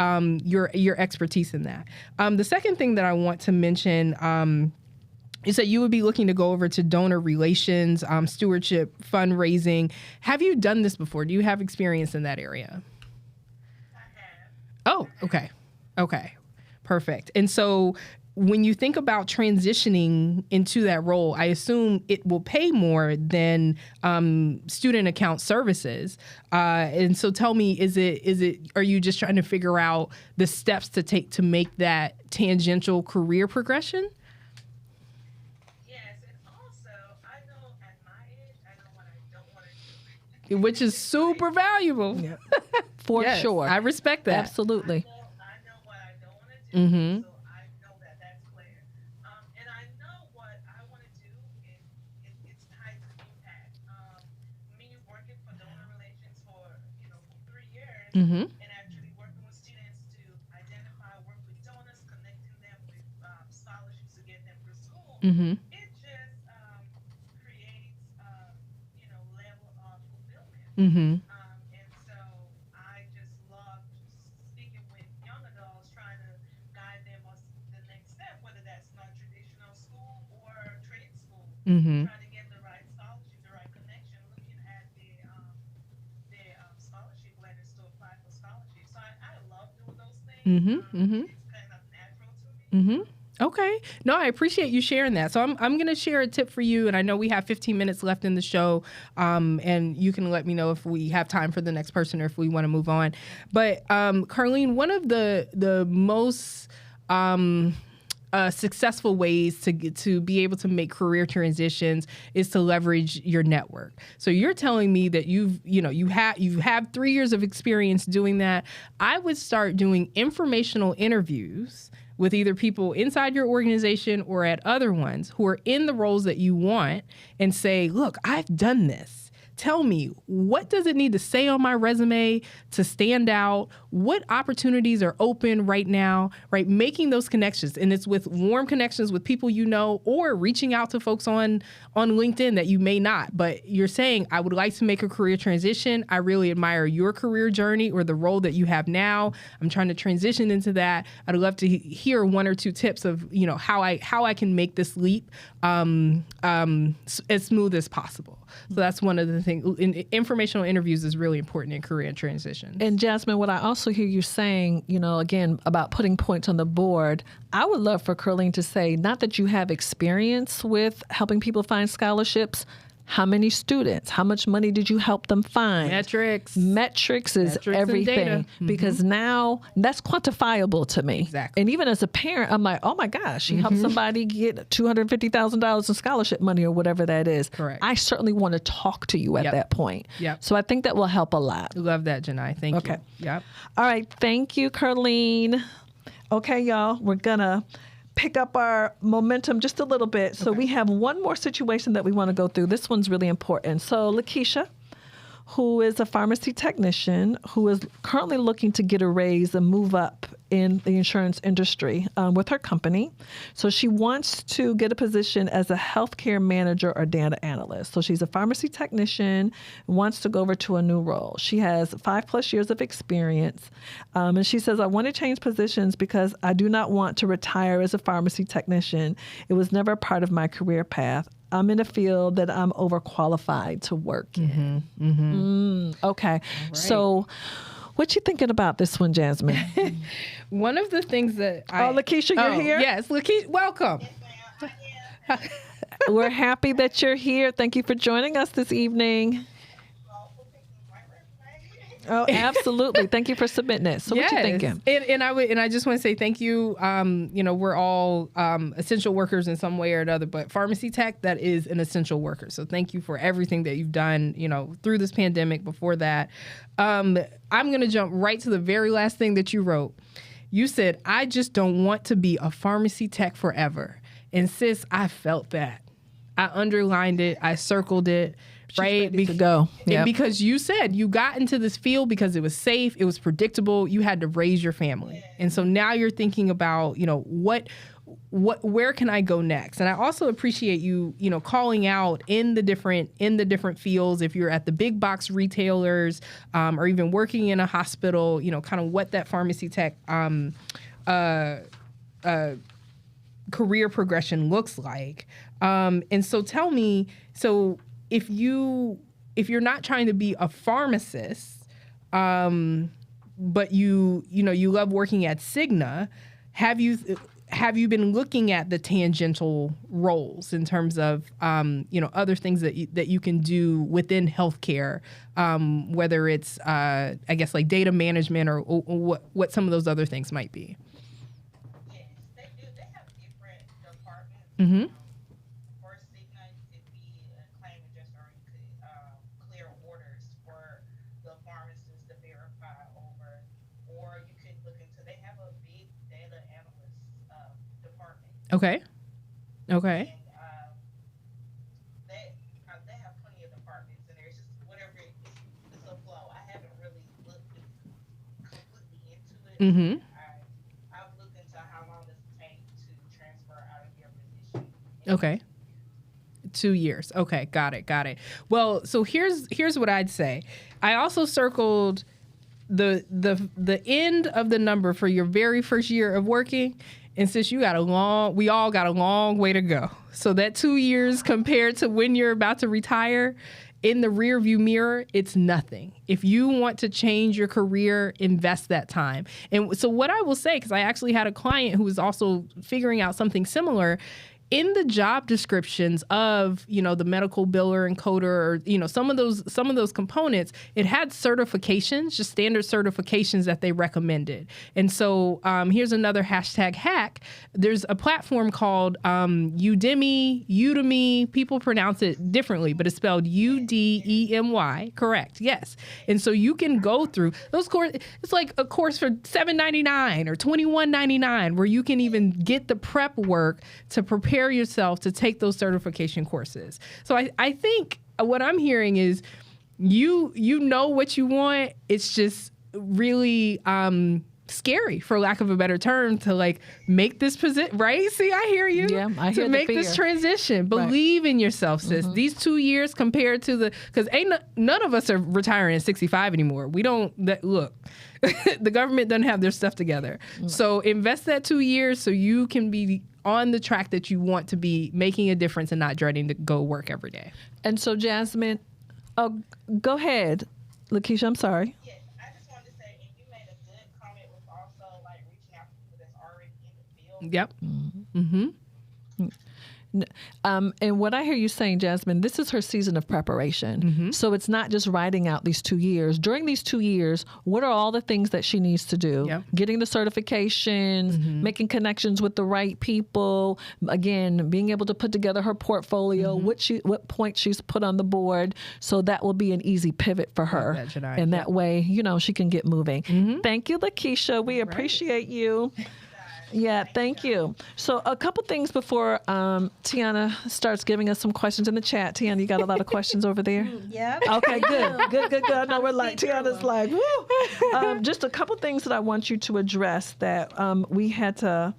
your expertise in that. The second thing that I want to mention is that you would be looking to go over to donor relations, stewardship, fundraising. Have you done this before? Do you have experience in that area? I have. Oh, okay. Okay, perfect. And so when you think about transitioning into that role, I assume it will pay more than student account services. And so tell me, are you just trying to figure out the steps to take to make that tangential career progression? Yes, and also I know at my age, I know what I don't want to do. Which is super valuable. For Yes, sure. I respect that. Absolutely. I know what I don't want to do. Mm-hmm. So I know that that's clear. And I know what I want to do, and it's tied to impact. Me working for donor relations for 3 years, Mm-hmm. and actually working with students to identify, work with donors, connecting them with scholarships to get them through school. Mm-hmm. It just creates level of fulfillment. Mm-hmm. And so I just love speaking with young adults, trying to guide them on the next step, whether that's non-traditional school or trade school. Mm-hmm. Trying to get the right scholarship, the right connection, looking at the scholarship letters to apply for scholarships. So I love doing those things. Mm-hmm. Mm-hmm. It's kind of natural to me. Mm-hmm. Okay. No, I appreciate you sharing that. So I'm going to share a tip for you, and I know we have 15 minutes left in the show, and you can let me know if we have time for the next person or if we want to move on. But Carlene, one of the most successful ways to be able to make career transitions is to leverage your network. So you're telling me that you have 3 years of experience doing that. I would start doing informational interviews with either people inside your organization or at other ones who are in the roles that you want, and say, look, I've done this. Tell me, what does it need to say on my resume to stand out? What opportunities are open right now, right? Making those connections. And it's with warm connections with people you know, or reaching out to folks on LinkedIn that you may not. But you're saying, I would like to make a career transition. I really admire your career journey or the role that you have now. I'm trying to transition into that. I'd love to hear 1 or 2 tips of, how I can make this leap as smooth as possible. So that's one of the things. Informational interviews is really important in career transition. And Jasmine, what I also hear you saying, again, about putting points on the board, I would love for Carlene to say, not that you have experience with helping people find scholarships, how many students? How much money did you help them find? Metrics is everything, because now that's quantifiable to me. Exactly. And even as a parent, I'm like, oh my gosh, she helped somebody get $250,000 in scholarship money or whatever that is. Correct. I certainly want to talk to you at that point. Yep. So I think that will help a lot. Love that, Janai. Thank you. Okay. Yep. All right. Thank you, Carlene. Okay, y'all, we're going to pick up our momentum just a little bit. So we have one more situation that we want to go through. This one's really important. So Lakeisha, who is a pharmacy technician, who is currently looking to get a raise and move up in the insurance industry with her company. So she wants to get a position as a healthcare manager or data analyst. So she's a pharmacy technician, wants to go over to a new role. She has 5+ years of experience. And she says, I want to change positions because I do not want to retire as a pharmacy technician. It was never a part of my career path. I'm in a field that I'm overqualified to work in. Okay. Right. So what you thinking about this one, Jasmine? One of the things that Lakeisha, you're here? Yes, Lakeisha, welcome. We're happy that you're here. Thank you for joining us this evening. Oh, absolutely. Thank you for submitting it. So what you thinking? And I just want to say thank you. We're all essential workers in some way or another, but pharmacy tech, that is an essential worker. So thank you for everything that you've done, through this pandemic. Before that, I'm going to jump right to the very last thing that you wrote. You said, I just don't want to be a pharmacy tech forever. And sis, I felt that. I underlined it. I circled it. She's right? ready to go. Yep. Because you said you got into this field because it was safe, it was predictable, you had to raise your family. And so now you're thinking about, where can I go next? And I also appreciate you, calling out in the different fields, if you're at the big box retailers, or even working in a hospital, kind of what that pharmacy tech career progression looks like. And so tell me, if you're not trying to be a pharmacist, but you love working at Cigna, have you been looking at the tangential roles in terms of other things that you can do within healthcare, whether it's I guess like data management or what some of those other things might be? Yes, they do. They have different departments. Mm-hmm. For Cigna, you could be a claim adjuster, or you could clear orders for the pharmacist to verify over, or you could look into. They have a big data analyst department. Okay. And, they have plenty of departments, and there's just whatever it's a flow. I haven't really looked completely into it. Mm-hmm. I've looked into how long does it take to transfer out of your position. Okay. 2 years. Okay. Got it. Well, so here's what I'd say. I also circled the end of the number for your very first year of working. And since we all got a long way to go. So that 2 years compared to when you're about to retire, in the rear view mirror, it's nothing. If you want to change your career, invest that time. And so what I will say, because I actually had a client who was also figuring out something similar, in the job descriptions of, the medical biller and coder, or, some of those components, it had certifications, just standard certifications that they recommended. And so here's another hashtag hack. There's a platform called Udemy. People pronounce it differently, but it's spelled Udemy. Correct. Yes. And so you can go through those courses. It's like a course for $7.99 or $21.99, where you can even get the prep work to prepare yourself to take those certification courses. So I think what I'm hearing is you know what you want. It's just really scary, for lack of a better term, to make this position, right? See, I hear you. Yeah, I hear to make this transition. Believe in yourself, sis. Mm-hmm. These 2 years compared to because none of us are retiring at 65 anymore. We don't, look, the government doesn't have their stuff together. Mm-hmm. So invest that 2 years so you can be on the track that you want to be, making a difference and not dreading to go work every day. And so, Jasmine, go ahead. Lakeisha, I'm sorry. Yes, I just wanted to say, and you made a good comment with also reaching out to people that's already in the field. Yep. Mm-hmm. And what I hear you saying, Jasmine, this is her season of preparation. Mm-hmm. So it's not just writing out these 2 years. During these 2 years, what are all the things that she needs to do? Yep. Getting the certifications, mm-hmm. making connections with the right people, again, being able to put together her portfolio, mm-hmm. what point she's put on the board. So that will be an easy pivot for her. And that way, she can get moving. Mm-hmm. Thank you, Lakeisha. We appreciate you. Yeah, thank you. So a couple things before Tiana starts giving us some questions in the chat. Tiana, you got a lot of questions over there? Yeah. Okay, good. I know we're Tiana's woo. Just a couple things that I want you to address that we had to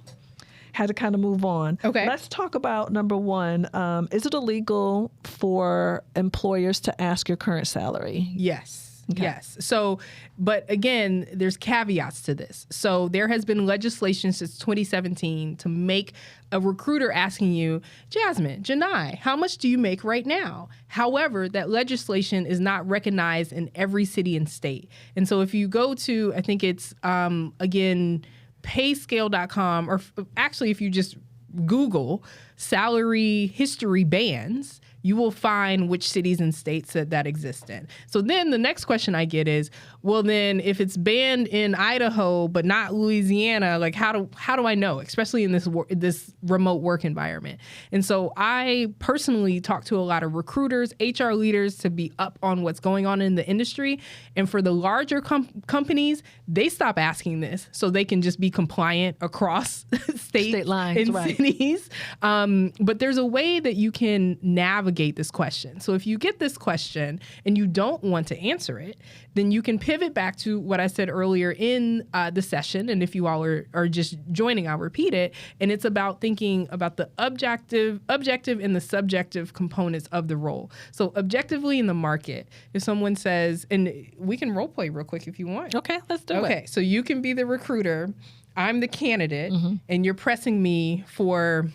kind of move on. Okay. Let's talk about number one. Is it illegal for employers to ask your current salary? Yes. Okay. Yes. So, but again, there's caveats to this. So there has been legislation since 2017 to make a recruiter asking you, Jasmine, Janai, how much do you make right now? However, that legislation is not recognized in every city and state. And so if you go to, I think it's, again, payscale.com, or actually if you just Google salary history bands, you will find which cities and states that exist in. So then the next question I get is, well, then if it's banned in Idaho but not Louisiana, like how do I know, especially in this remote work environment? And so I personally talk to a lot of recruiters, HR leaders to be up on what's going on in the industry. And for the larger companies, they stop asking this so they can just be compliant across state lines and right. cities. But there's a way that you can navigate this question. So if you get this question and you don't want to answer it, then you can pivot back to what I said earlier in the session. And if you all are just joining, I'll repeat it. And it's about thinking about the objective and the subjective components of the role. So objectively in the market, if someone says, and we can role play real quick if you want. Okay, let's do it. Okay, so you can be the recruiter. I'm the candidate, and you're pressing me for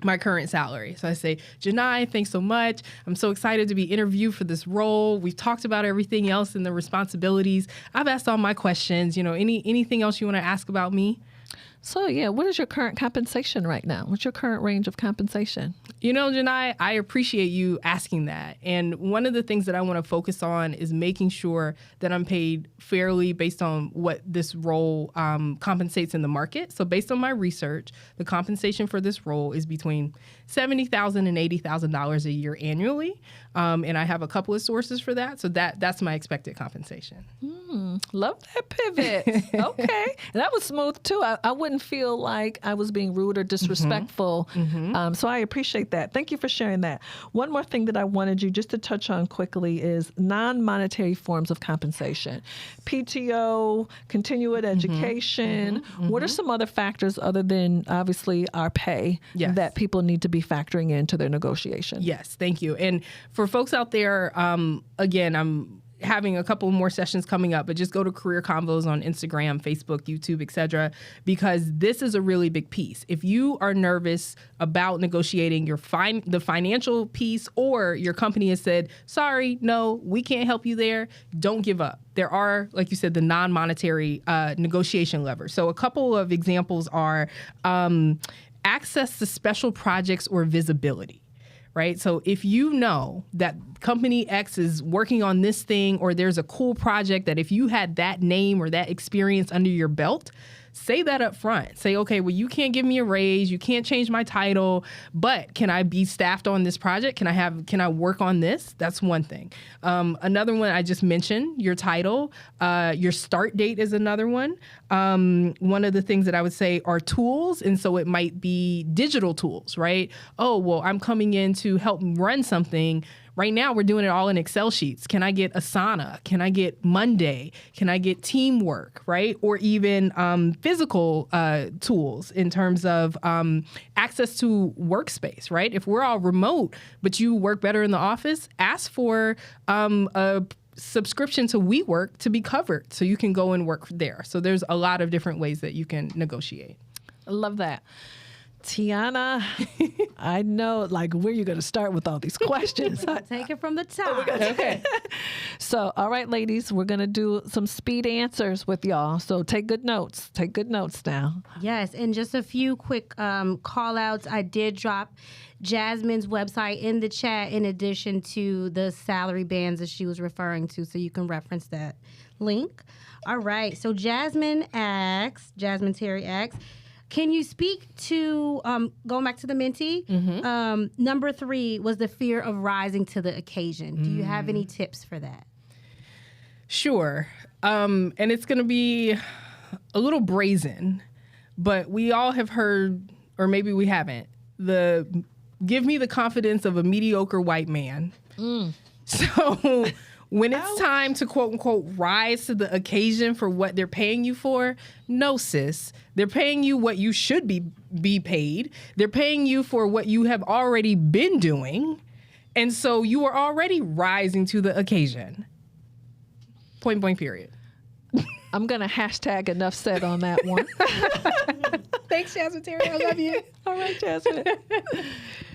my current salary. So I say, Janai, thanks so much. I'm so excited to be interviewed for this role. We've talked about everything else and the responsibilities. I've asked all my questions. Anything else you want to ask about me? So, yeah, what is your current compensation right now? What's your current range of compensation? Janai, I appreciate you asking that. And one of the things that I want to focus on is making sure that I'm paid fairly based on what this role compensates in the market. So based on my research, the compensation for this role is between $70,000 and $80,000 a year annually. And I have a couple of sources for that. So that's my expected compensation. Love that pivot. Okay. And that was smooth, too. I wouldn't feel like I was being rude or disrespectful. So I appreciate that. Thank you for sharing that. One more thing that I wanted you just to touch on quickly is non-monetary forms of compensation. PTO, continuing education. What are some other factors other than, obviously, our pay that people need to be factoring into their negotiation? Yes, thank you. And for folks out there, again, I'm having a couple more sessions coming up, but just go to Career Convos on Instagram, Facebook, YouTube, etc., because this is a really big piece. If you are nervous about negotiating the financial piece, or your company has said, sorry, no, we can't help you there, don't give up. There are, like you said, the non-monetary negotiation levers. So a couple of examples are access to special projects or visibility. Right? So if you know that company X is working on this thing, or there's a cool project that if you had that name or that experience under your belt, say that up front. Say, okay, well, you can't give me a raise, you can't change my title, but can I be staffed on this project? Can I work on this? That's one thing. Another one I just mentioned, your title, your start date is another one. One of the things that I would say are tools. And so it might be digital tools, right? Oh, well, I'm coming in to help run something. Right now, we're doing it all in Excel sheets. Can I get Asana? Can I get Monday? Can I get Teamwork, right? Or even physical tools in terms of access to workspace, right? If we're all remote, but you work better in the office, ask for a subscription to WeWork to be covered so you can go and work there. So there's a lot of different ways that you can negotiate. I love that. Tiana, I know, where you're going to start with all these questions. Take it from the top. Okay. So, all right, ladies, we're going to do some speed answers with y'all. So take good notes. Take good notes now. Yes, and just a few quick call outs. I did drop Jasmine's website in the chat in addition to the salary bands that she was referring to, so you can reference that link. All right, so Jasmine Terry asks, can you speak to, going back to the mentee, number 3 was the fear of rising to the occasion. Do you have any tips for that? Sure. And it's going to be a little brazen, but we all have heard, or maybe we haven't, give me the confidence of a mediocre white man. So when it's time to, quote unquote, rise to the occasion for what they're paying you for, no, sis. They're paying you what you should be paid. They're paying you for what you have already been doing. And so you are already rising to the occasion. Point blank period. I'm going to hashtag enough said on that one. Thanks, Jasmine Terry. I love you. All right, Jasmine.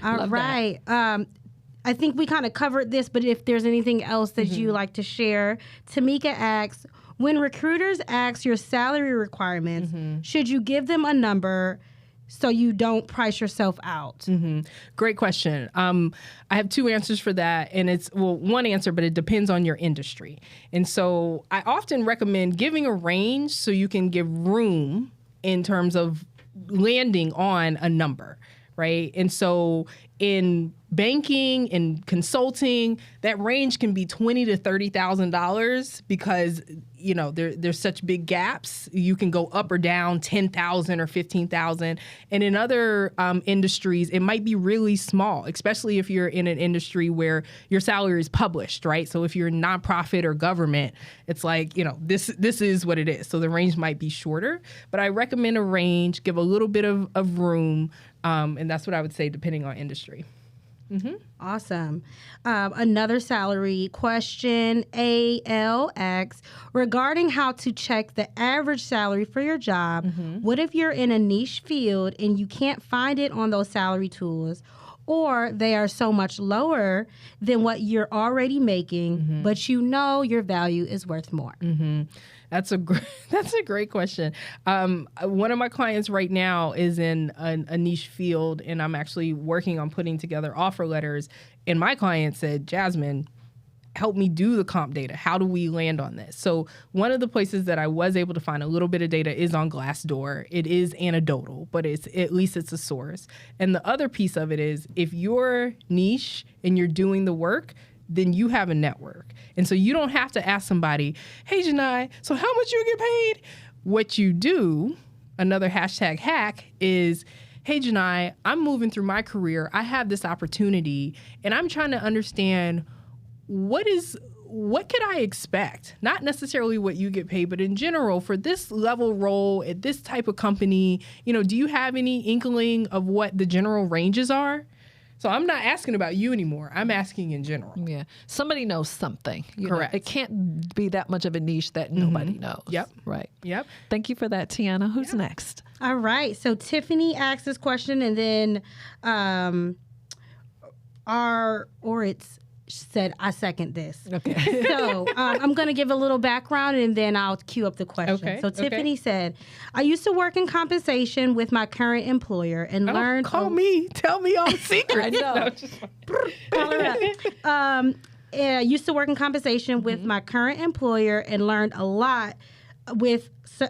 All right. I think we kind of covered this, but if there's anything else that you like to share, Tamika asks, when recruiters ask your salary requirements, should you give them a number so you don't price yourself out? Great question. I have two answers for that. And it's, well, one answer, but it depends on your industry. And so I often recommend giving a range so you can give room in terms of landing on a number, right? And so in banking and consulting, that range can be $20,000 to $30,000 because, you know, there's such big gaps. You can go up or down 10,000 or 15,000. And in other industries, it might be really small, especially if you're in an industry where your salary is published, right? So if you're a nonprofit or government, it's like, you know, this is what it is. So the range might be shorter, but I recommend a range, give a little bit of room. And that's what I would say, depending on industry. Awesome. Another salary question, AL asks, regarding how to check the average salary for your job, what if you're in a niche field and you can't find it on those salary tools, or they are so much lower than what you're already making, but you know your value is worth more? That's a great question. One of my clients right now is in a niche field, and I'm actually working on putting together offer letters. And my client said, Jasmine, help me do the comp data. How do we land on this? So one of the places that I was able to find a little bit of data is on Glassdoor. It is anecdotal, but at least it's a source. And the other piece of it is, if you're niche and you're doing the work, then you have a network. And so you don't have to ask somebody, hey, Janai, so how much you get paid? What you do, another hashtag hack, is, hey, Janai, I'm moving through my career. I have this opportunity, and I'm trying to understand what could I expect? Not necessarily what you get paid, but in general, for this level role at this type of company, you know, do you have any inkling of what the general ranges are? So I'm not asking about you anymore. I'm asking in general. Yeah. Somebody knows something. Correct. It can't be that much of a niche that nobody knows. Yep. Right. Yep. Thank you for that, Tiana. Who's next? All right. So Tiffany asked this question, and then Oritz said, I second this. Okay. So I'm going to give a little background, and then I'll cue up the question. Okay, So Tiffany said, I used to work in compensation with my current employer and learned... Call me. Tell me all the secrets. I know. Call her up. I used to work in compensation with my current employer and learned a lot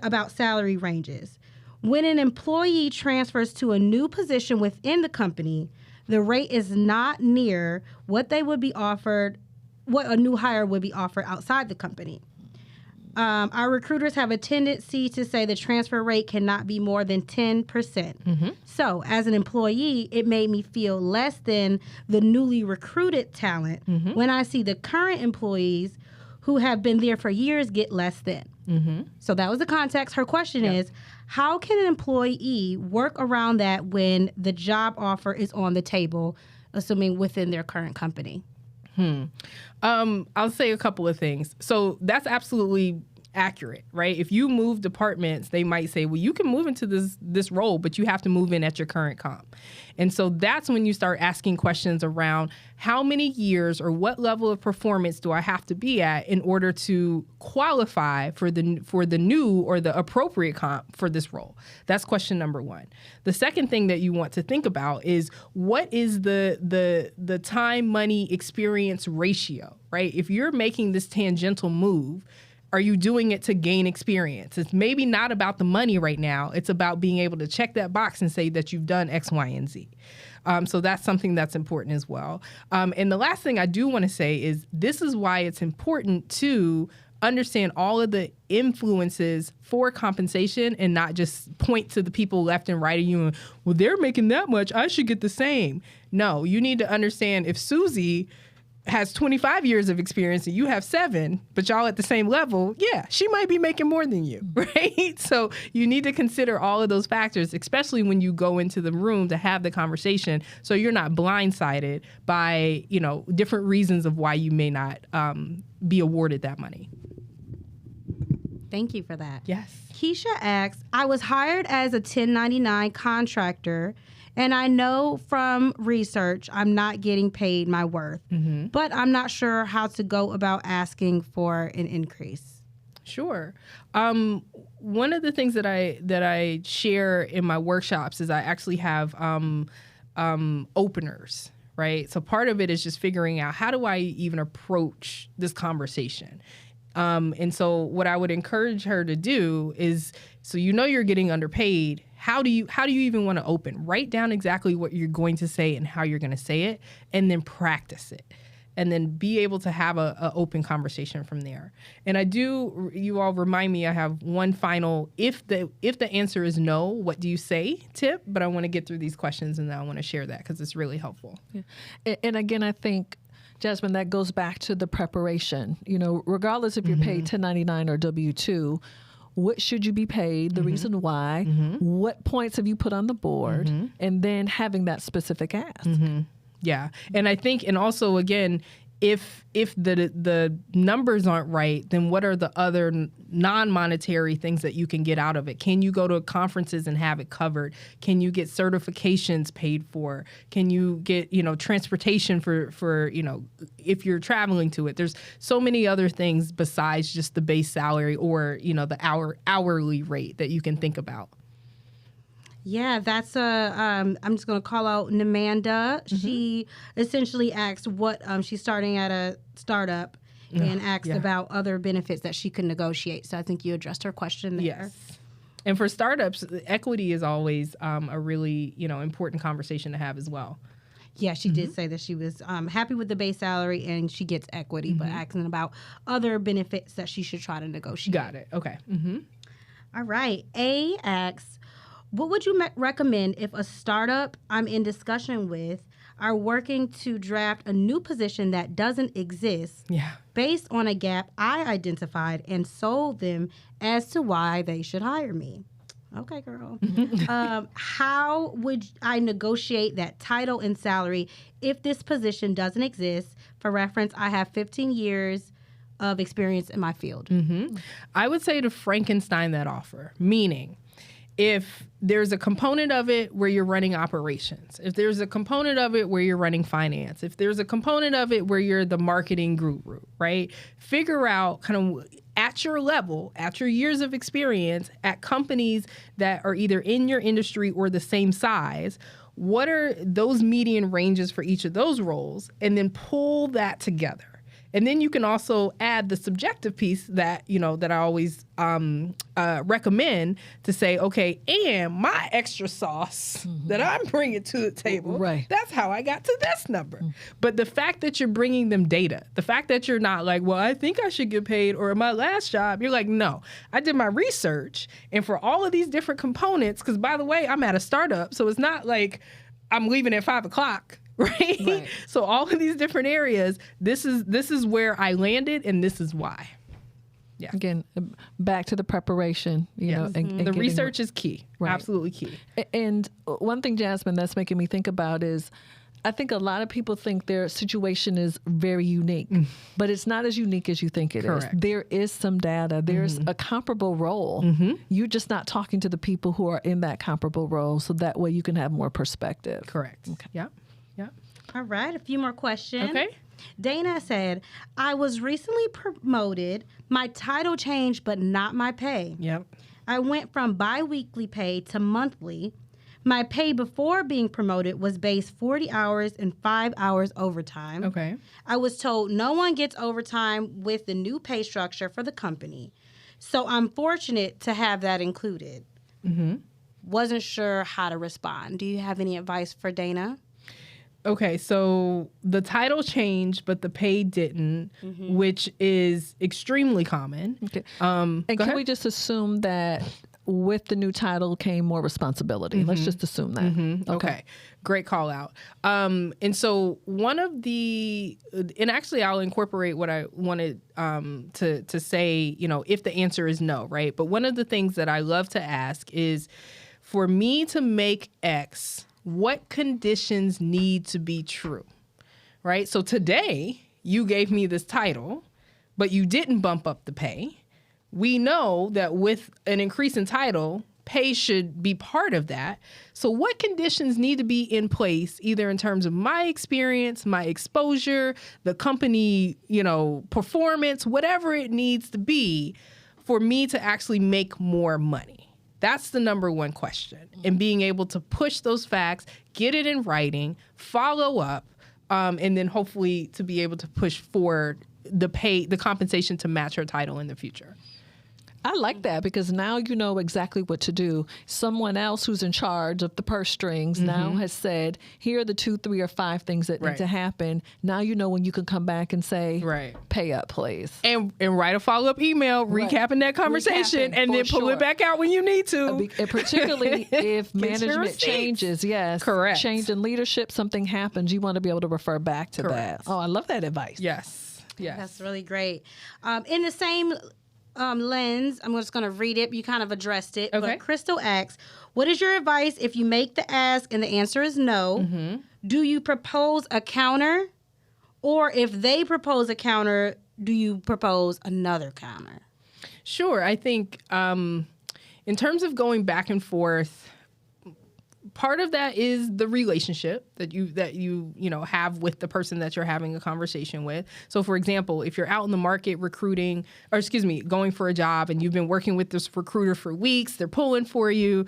about salary ranges. When an employee transfers to a new position within the company, the rate is not near what they would be offered, what a new hire would be offered outside the company. Our recruiters have a tendency to say the transfer rate cannot be more than 10%. So as an employee, it made me feel less than the newly recruited talent when I see the current employees who have been there for years get less than. So that was the context. Her question is, how can an employee work around that when the job offer is on the table, assuming within their current company? I'll say a couple of things. So that's absolutely accurate, right? If you move departments, they might say, well, you can move into this role, but you have to move in at your current comp. And so that's when you start asking questions around how many years or what level of performance do I have to be at in order to qualify for the new or the appropriate comp for this role. That's question number one. The second thing that you want to think about is, what is the time, money, experience ratio, right? If you're making this tangential move, are you doing it to gain experience? It's maybe not about the money right now. It's about being able to check that box and say that you've done X, Y, and Z. So that's something that's important as well. And the last thing I do want to say is, this is why it's important to understand all of the influences for compensation and not just point to the people left and right of you and, well, they're making that much, I should get the same. No, you need to understand, if Susie has 25 years of experience and you have 7, but y'all at the same level, yeah, she might be making more than you, right? So you need to consider all of those factors, especially when you go into the room to have the conversation, so you're not blindsided by, different reasons of why you may not be awarded that money. Thank you for that. Yes. Keisha asks, I was hired as a 1099 contractor, and I know from research I'm not getting paid my worth, but I'm not sure how to go about asking for an increase. Sure. One of the things that I share in my workshops is I actually have openers, right? So part of it is just figuring out, how do I even approach this conversation? And so what I would encourage her to do is, so you're getting underpaid, how do you even want to open? Write down exactly what you're going to say and how you're going to say it, and then practice it. And then be able to have a open conversation from there. And you all remind me, I have one final, if the answer is no, what do you say tip? But I want to get through these questions, and then I want to share that because it's really helpful. Yeah. And again, I think, Jasmine, that goes back to the preparation. Regardless if you're paid 1099 or W-2, what should you be paid, the reason why, what points have you put on the board, and then having that specific ask. Yeah. And I think, and also, again, if the numbers aren't right, then what are the other non-monetary things that you can get out of it? Can you go to conferences and have it covered? Can you get certifications paid for? Can you get, transportation for if you're traveling to it? There's so many other things besides just the base salary or, the hourly rate that you can think about. Yeah, that's I'm just going to call out Namanda. She essentially asked what she's starting at a startup and asked about other benefits that she could negotiate. So I think you addressed her question there. Yes. And for startups, equity is always a really, important conversation to have as well. Yeah, she did say that she was happy with the base salary and she gets equity, but asking about other benefits that she should try to negotiate. Got it. Okay. All right. A asks, what would you recommend if a startup I'm in discussion with are working to draft a new position that doesn't exist based on a gap I identified and sold them as to why they should hire me? Okay, girl. How would I negotiate that title and salary if this position doesn't exist? For reference, I have 15 years of experience in my field. I would say to Frankenstein that offer, meaning, if there's a component of it where you're running operations, if there's a component of it where you're running finance, if there's a component of it where you're the marketing guru, right? Figure out kind of at your level, at your years of experience, at companies that are either in your industry or the same size, what are those median ranges for each of those roles, and then pull that together. And then you can also add the subjective piece that, that I always recommend to say, okay, and my extra sauce that I'm bringing to the table, that's how I got to this number. But the fact that you're bringing them data, the fact that you're not like, well, I think I should get paid, or in my last job, you're like, no, I did my research. And for all of these different components, because by the way, I'm at a startup, so it's not like I'm leaving at 5 o'clock. Right? So all of these different areas, this is where I landed, and this is why. Yeah. Again, back to the preparation, and the research is key. Right. Absolutely key. And one thing, Jasmine, that's making me think about is, I think a lot of people think their situation is very unique, but it's not as unique as you think it is. There is some data. There's a comparable role. You're just not talking to the people who are in that comparable role, so that way you can have more perspective. Correct. Okay. Yeah. All right, a few more questions. Okay. Dana said, I was recently promoted. My title changed, but not my pay. Yep. I went from bi-weekly pay to monthly. My pay before being promoted was based 40 hours and 5 hours overtime. Okay. I was told no one gets overtime with the new pay structure for the company. So I'm fortunate to have that included. Wasn't sure how to respond. Do you have any advice for Dana? Okay, so the title changed, but the pay didn't, which is extremely common. Okay. And can we just assume that with the new title came more responsibility? Let's just assume that. Okay. Great call out. And so one of the, and actually I'll incorporate what I wanted to say, if the answer is no, right? But one of the things that I love to ask is, for me to make X, what conditions need to be true, right? So today you gave me this title, but you didn't bump up the pay. We know that with an increase in title, pay should be part of that. So what conditions need to be in place, either in terms of my experience, my exposure, the company, performance, whatever it needs to be for me to actually make more money? That's the number one question. And being able to push those facts, get it in writing, follow up, and then hopefully to be able to push for the compensation to match her title in the future. I like that because now you know exactly what to do. Someone else who's in charge of the purse strings now has said, here are the 2, 3, or 5 things that need to happen. Now you know when you can come back and say, pay up, please. And write a follow-up email recapping that conversation and then pull it back out when you need to. And particularly if management changes, Correct. Change in leadership, something happens, you want to be able to refer back to that. Oh, I love that advice. Yes. That's really great. In the same lens, I'm just going to read it. You kind of addressed it. Okay. But Crystal asks, what is your advice if you make the ask and the answer is no? Do you propose a counter? Or if they propose a counter, do you propose another counter? Sure. I think in terms of going back and forth, part of that is the relationship that you have with the person that you're having a conversation with. So, for example, if you're out in the market going for a job and you've been working with this recruiter for weeks, they're pulling for you.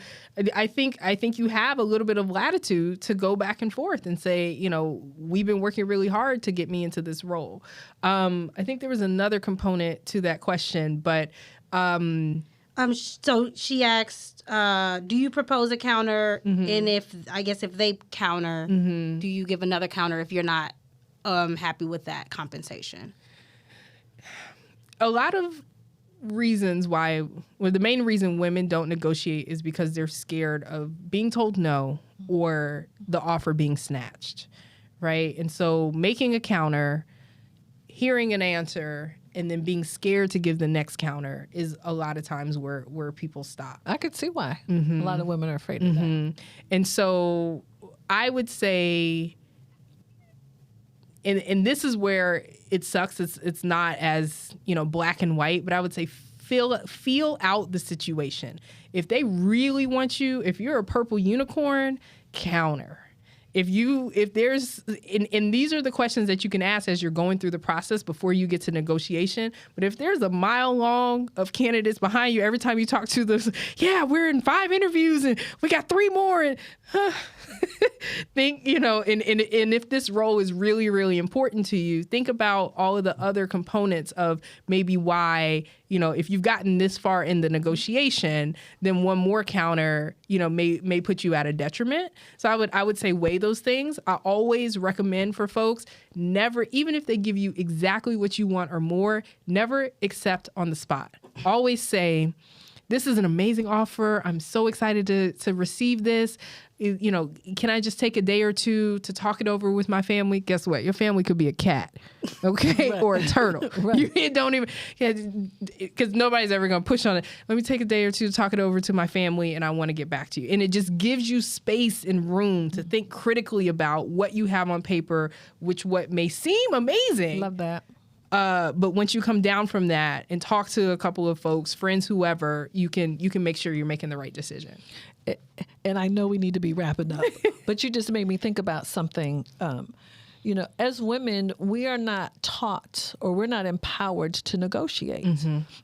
I think you have a little bit of latitude to go back and forth and say, we've been working really hard to get me into this role. I think there was another component to that question, but. So she asked, do you propose a counter? And if they counter, do you give another counter if you're not happy with that compensation? A lot of reasons why, the main reason women don't negotiate is because they're scared of being told no or the offer being snatched, right? And so making a counter, hearing an answer, and then being scared to give the next counter is a lot of times where people stop. I could see why. A lot of women are afraid of that. And so I would say, and this is where it sucks. It's not as, black and white, but I would say feel out the situation. If they really want you, if you're a purple unicorn, counter. If there's, and these are the questions that you can ask as you're going through the process before you get to negotiation. But if there's a mile long of candidates behind you, every time you talk to them, we're in 5 interviews and we got 3 more. And think, and if this role is really, really important to you, think about all of the other components of maybe why, if you've gotten this far in the negotiation, then one more counter, may put you at a detriment. So I would say weigh those things. I always recommend for folks, never, even if they give you exactly what you want or more, never accept on the spot. Always say, this is an amazing offer. I'm so excited to receive this. Can I just take a day or two to talk it over with my family? Guess what? Your family could be a cat, okay, or a turtle. You don't even, because nobody's ever going to push on it. Let me take a day or two to talk it over to my family, and I want to get back to you. And it just gives you space and room to think critically about what you have on paper, what may seem amazing. Love that. But once you come down from that and talk to a couple of folks, friends, whoever, you can make sure you're making the right decision. And I know we need to be wrapping up, but you just made me think about something. As women, we are not taught or we're not empowered to negotiate.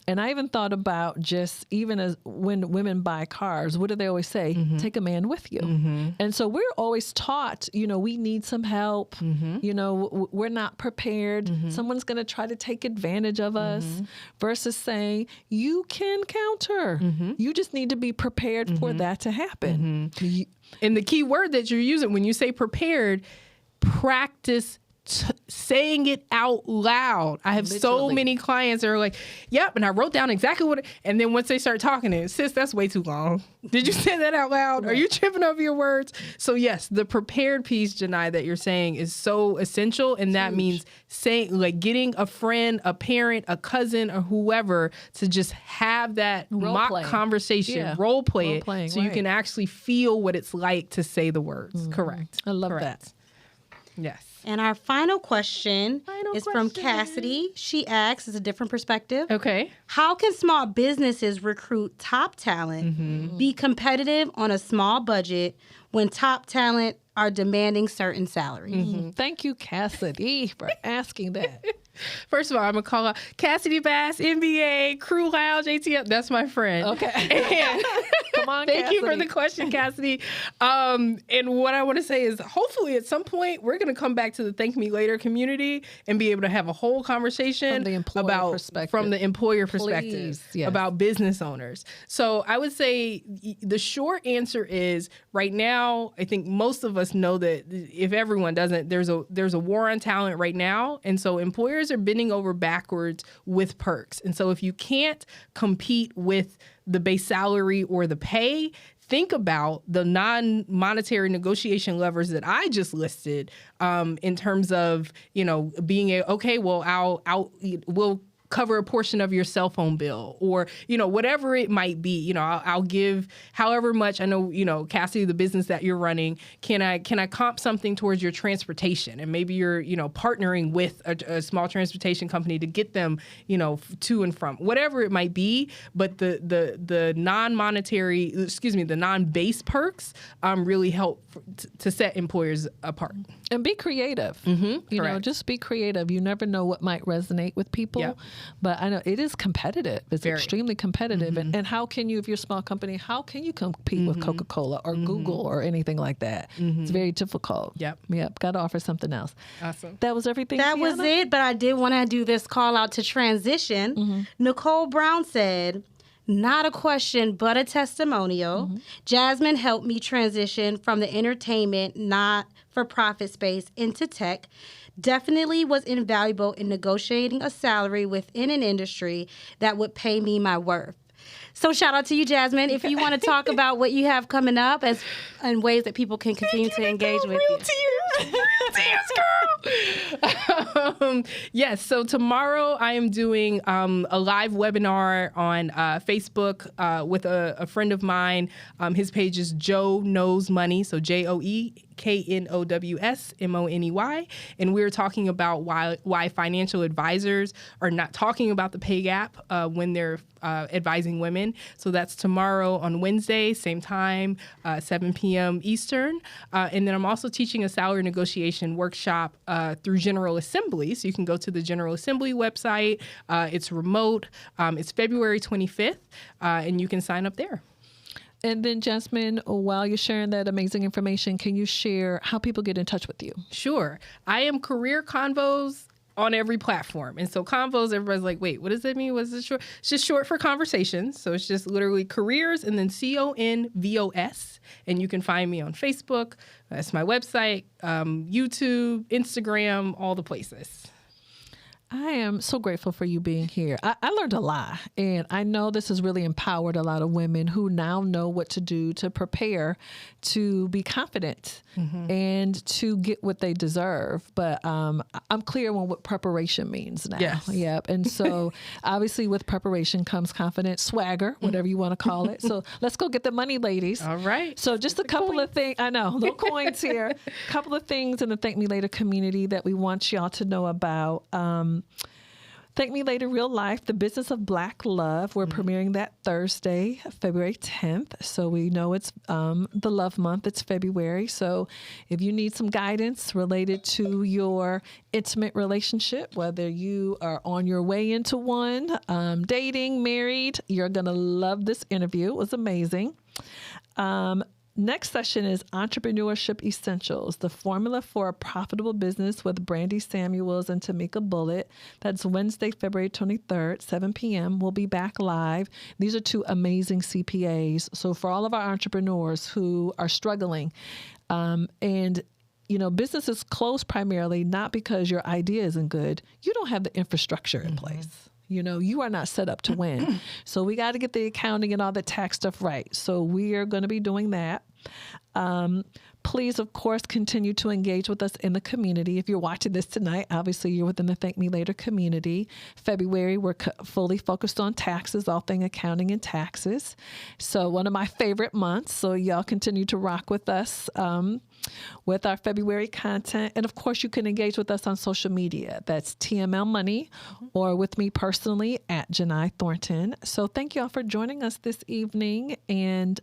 And I even thought about just even as when women buy cars, what do they always say? Take a man with you. And so we're always taught, we need some help. We're not prepared. Someone's going to try to take advantage of us versus saying, you can counter. You just need to be prepared for that to happen. And the key word that you're using when you say prepared, practice saying it out loud. I have so many clients that are like, yep, and I wrote down exactly what, and then once they start talking, sis, that's way too long. Did you say that out loud? Are you tripping over your words? So yes, the prepared piece, Janai, that you're saying is so essential, and that means getting a friend, a parent, a cousin, or whoever to just have that mock conversation, role play it, so you can actually feel what it's like to say the words. Correct. I love that. Yes. And our final question is from Cassidy. She asks, it's a different perspective. Okay. How can small businesses recruit top talent, be competitive on a small budget when top talent are demanding certain salaries? Thank you, Cassidy, for asking that. First of all, I'm going to call out Cassidy Bass, NBA, Crew Lounge, ATL. That's my friend. Okay. And Come on, thank you for Cassidy. the question, Cassidy. And what I want to say is hopefully at some point we're going to come back to the Thank Me Later community and be able to have a whole conversation From the employer about perspective. from the employer Please, perspective yes. about business owners. So I would say the short answer is right now, I think most of us know that if everyone doesn't, there's a war on talent right now. And so employers are bending over backwards with perks. And so if you can't compete with the base salary or the pay, think about the non-monetary negotiation levers that I just listed in terms of, being we'll cover a portion of your cell phone bill or, whatever it might be. I'll give however much. I know, Cassidy, the business that you're running, can I comp something towards your transportation? And maybe you're, partnering with a small transportation company to get them, to and from, whatever it might be. But the non-base perks really help to set employers apart. And be creative. Correct. Just be creative. You never know what might resonate with people. Yep. But I know it is competitive. It's Very. extremely competitive. And how can you, if you're a small company, how can you compete with Coca-Cola or Google or anything like that? It's very difficult. Yep. Got to offer something else. Awesome. That was everything. That was Tiana? it, but I did want to do this call out to transition. Nicole Brown said, not a question, but a testimonial. Jasmine helped me transition from the entertainment, not-for-profit space into tech. Definitely was invaluable in negotiating a salary within an industry that would pay me my worth. So shout out to you, Jasmine. If you want to talk about what you have coming up and ways that people can continue to engage with you. Real tears, girl. Yes, so tomorrow I am doing a live webinar on Facebook with a friend of mine. His page is Joe Knows Money, so JoeKnowsMoney, and we're talking about why financial advisors are not talking about the pay gap when they're advising women. So that's tomorrow on Wednesday, same time, 7 p.m. Eastern. And then I'm also teaching a salary negotiation workshop through General Assembly. So you can go to the General Assembly website. It's remote. It's February 25th, and you can sign up there. And then, Jasmine, while you're sharing that amazing information, can you share how people get in touch with you? Sure. I am Career Convos on every platform. And so Convos, everybody's like, wait, what does that mean? What's it short? It's just short for conversations. So it's just literally careers and then CONVOS. And you can find me on Facebook. That's my website, YouTube, Instagram, all the places. I am so grateful for you being here. I learned a lot, and I know this has really empowered a lot of women who now know what to do to prepare to be confident and to get what they deserve. But I'm clear on what preparation means now. Yes. Yep. And so obviously with preparation comes confidence, swagger, whatever you want to call it. So let's go get the money, ladies. All right. So just a couple of things. I know, little coins here. A couple of things in the Thank Me Later community that we want y'all to know about. Thank Me Later Real Life, The Business of Black Love. We're premiering that Thursday, February 10th. So we know it's the love month. It's February. So if you need some guidance related to your intimate relationship, whether you are on your way into one, dating, married, you're going to love this interview. It was amazing. Next session is Entrepreneurship Essentials, the formula for a profitable business with Brandy Samuels and Tamika Bullitt. That's Wednesday, February 23rd, 7 p.m. We'll be back live. These are two amazing CPAs. So for all of our entrepreneurs who are struggling and business is closed primarily not because your idea isn't good. You don't have the infrastructure in place. You are not set up to win. So we got to get the accounting and all the tax stuff right. So we are going to be doing that. Please, of course, continue to engage with us in the community. If you're watching this tonight, obviously you're within the Thank Me Later community. February, we're fully focused on taxes, all thing accounting and taxes. So one of my favorite months. So y'all continue to rock with us with our February content. And of course, you can engage with us on social media. That's TML Money or with me personally at Janai Thornton. So thank you all for joining us this evening. And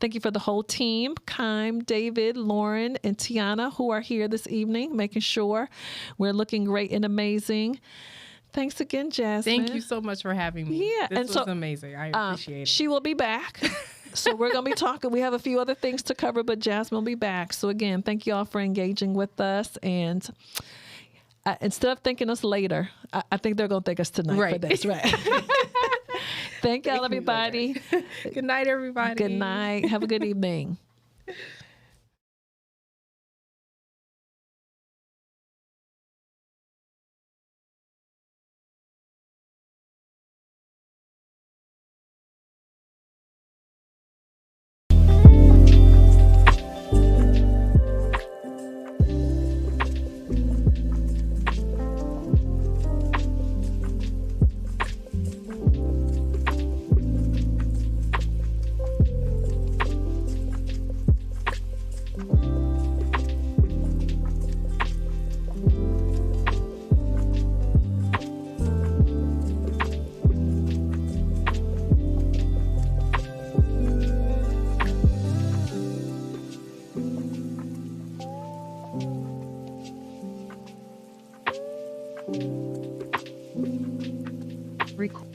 thank you for the whole team, Kime, David, Lauren, and Tiana, who are here this evening, making sure we're looking great and amazing. Thanks again, Jasmine. Thank you so much for having me. Yeah, this was amazing. I appreciate it. She will be back. So we're going to be talking. We have a few other things to cover, but Jasmine will be back. So again, thank you all for engaging with us. And instead of thanking us later, I think they're going to thank us tonight for this, right? Thank y'all, everybody. Good night, everybody. Good night. Have a good evening. Record.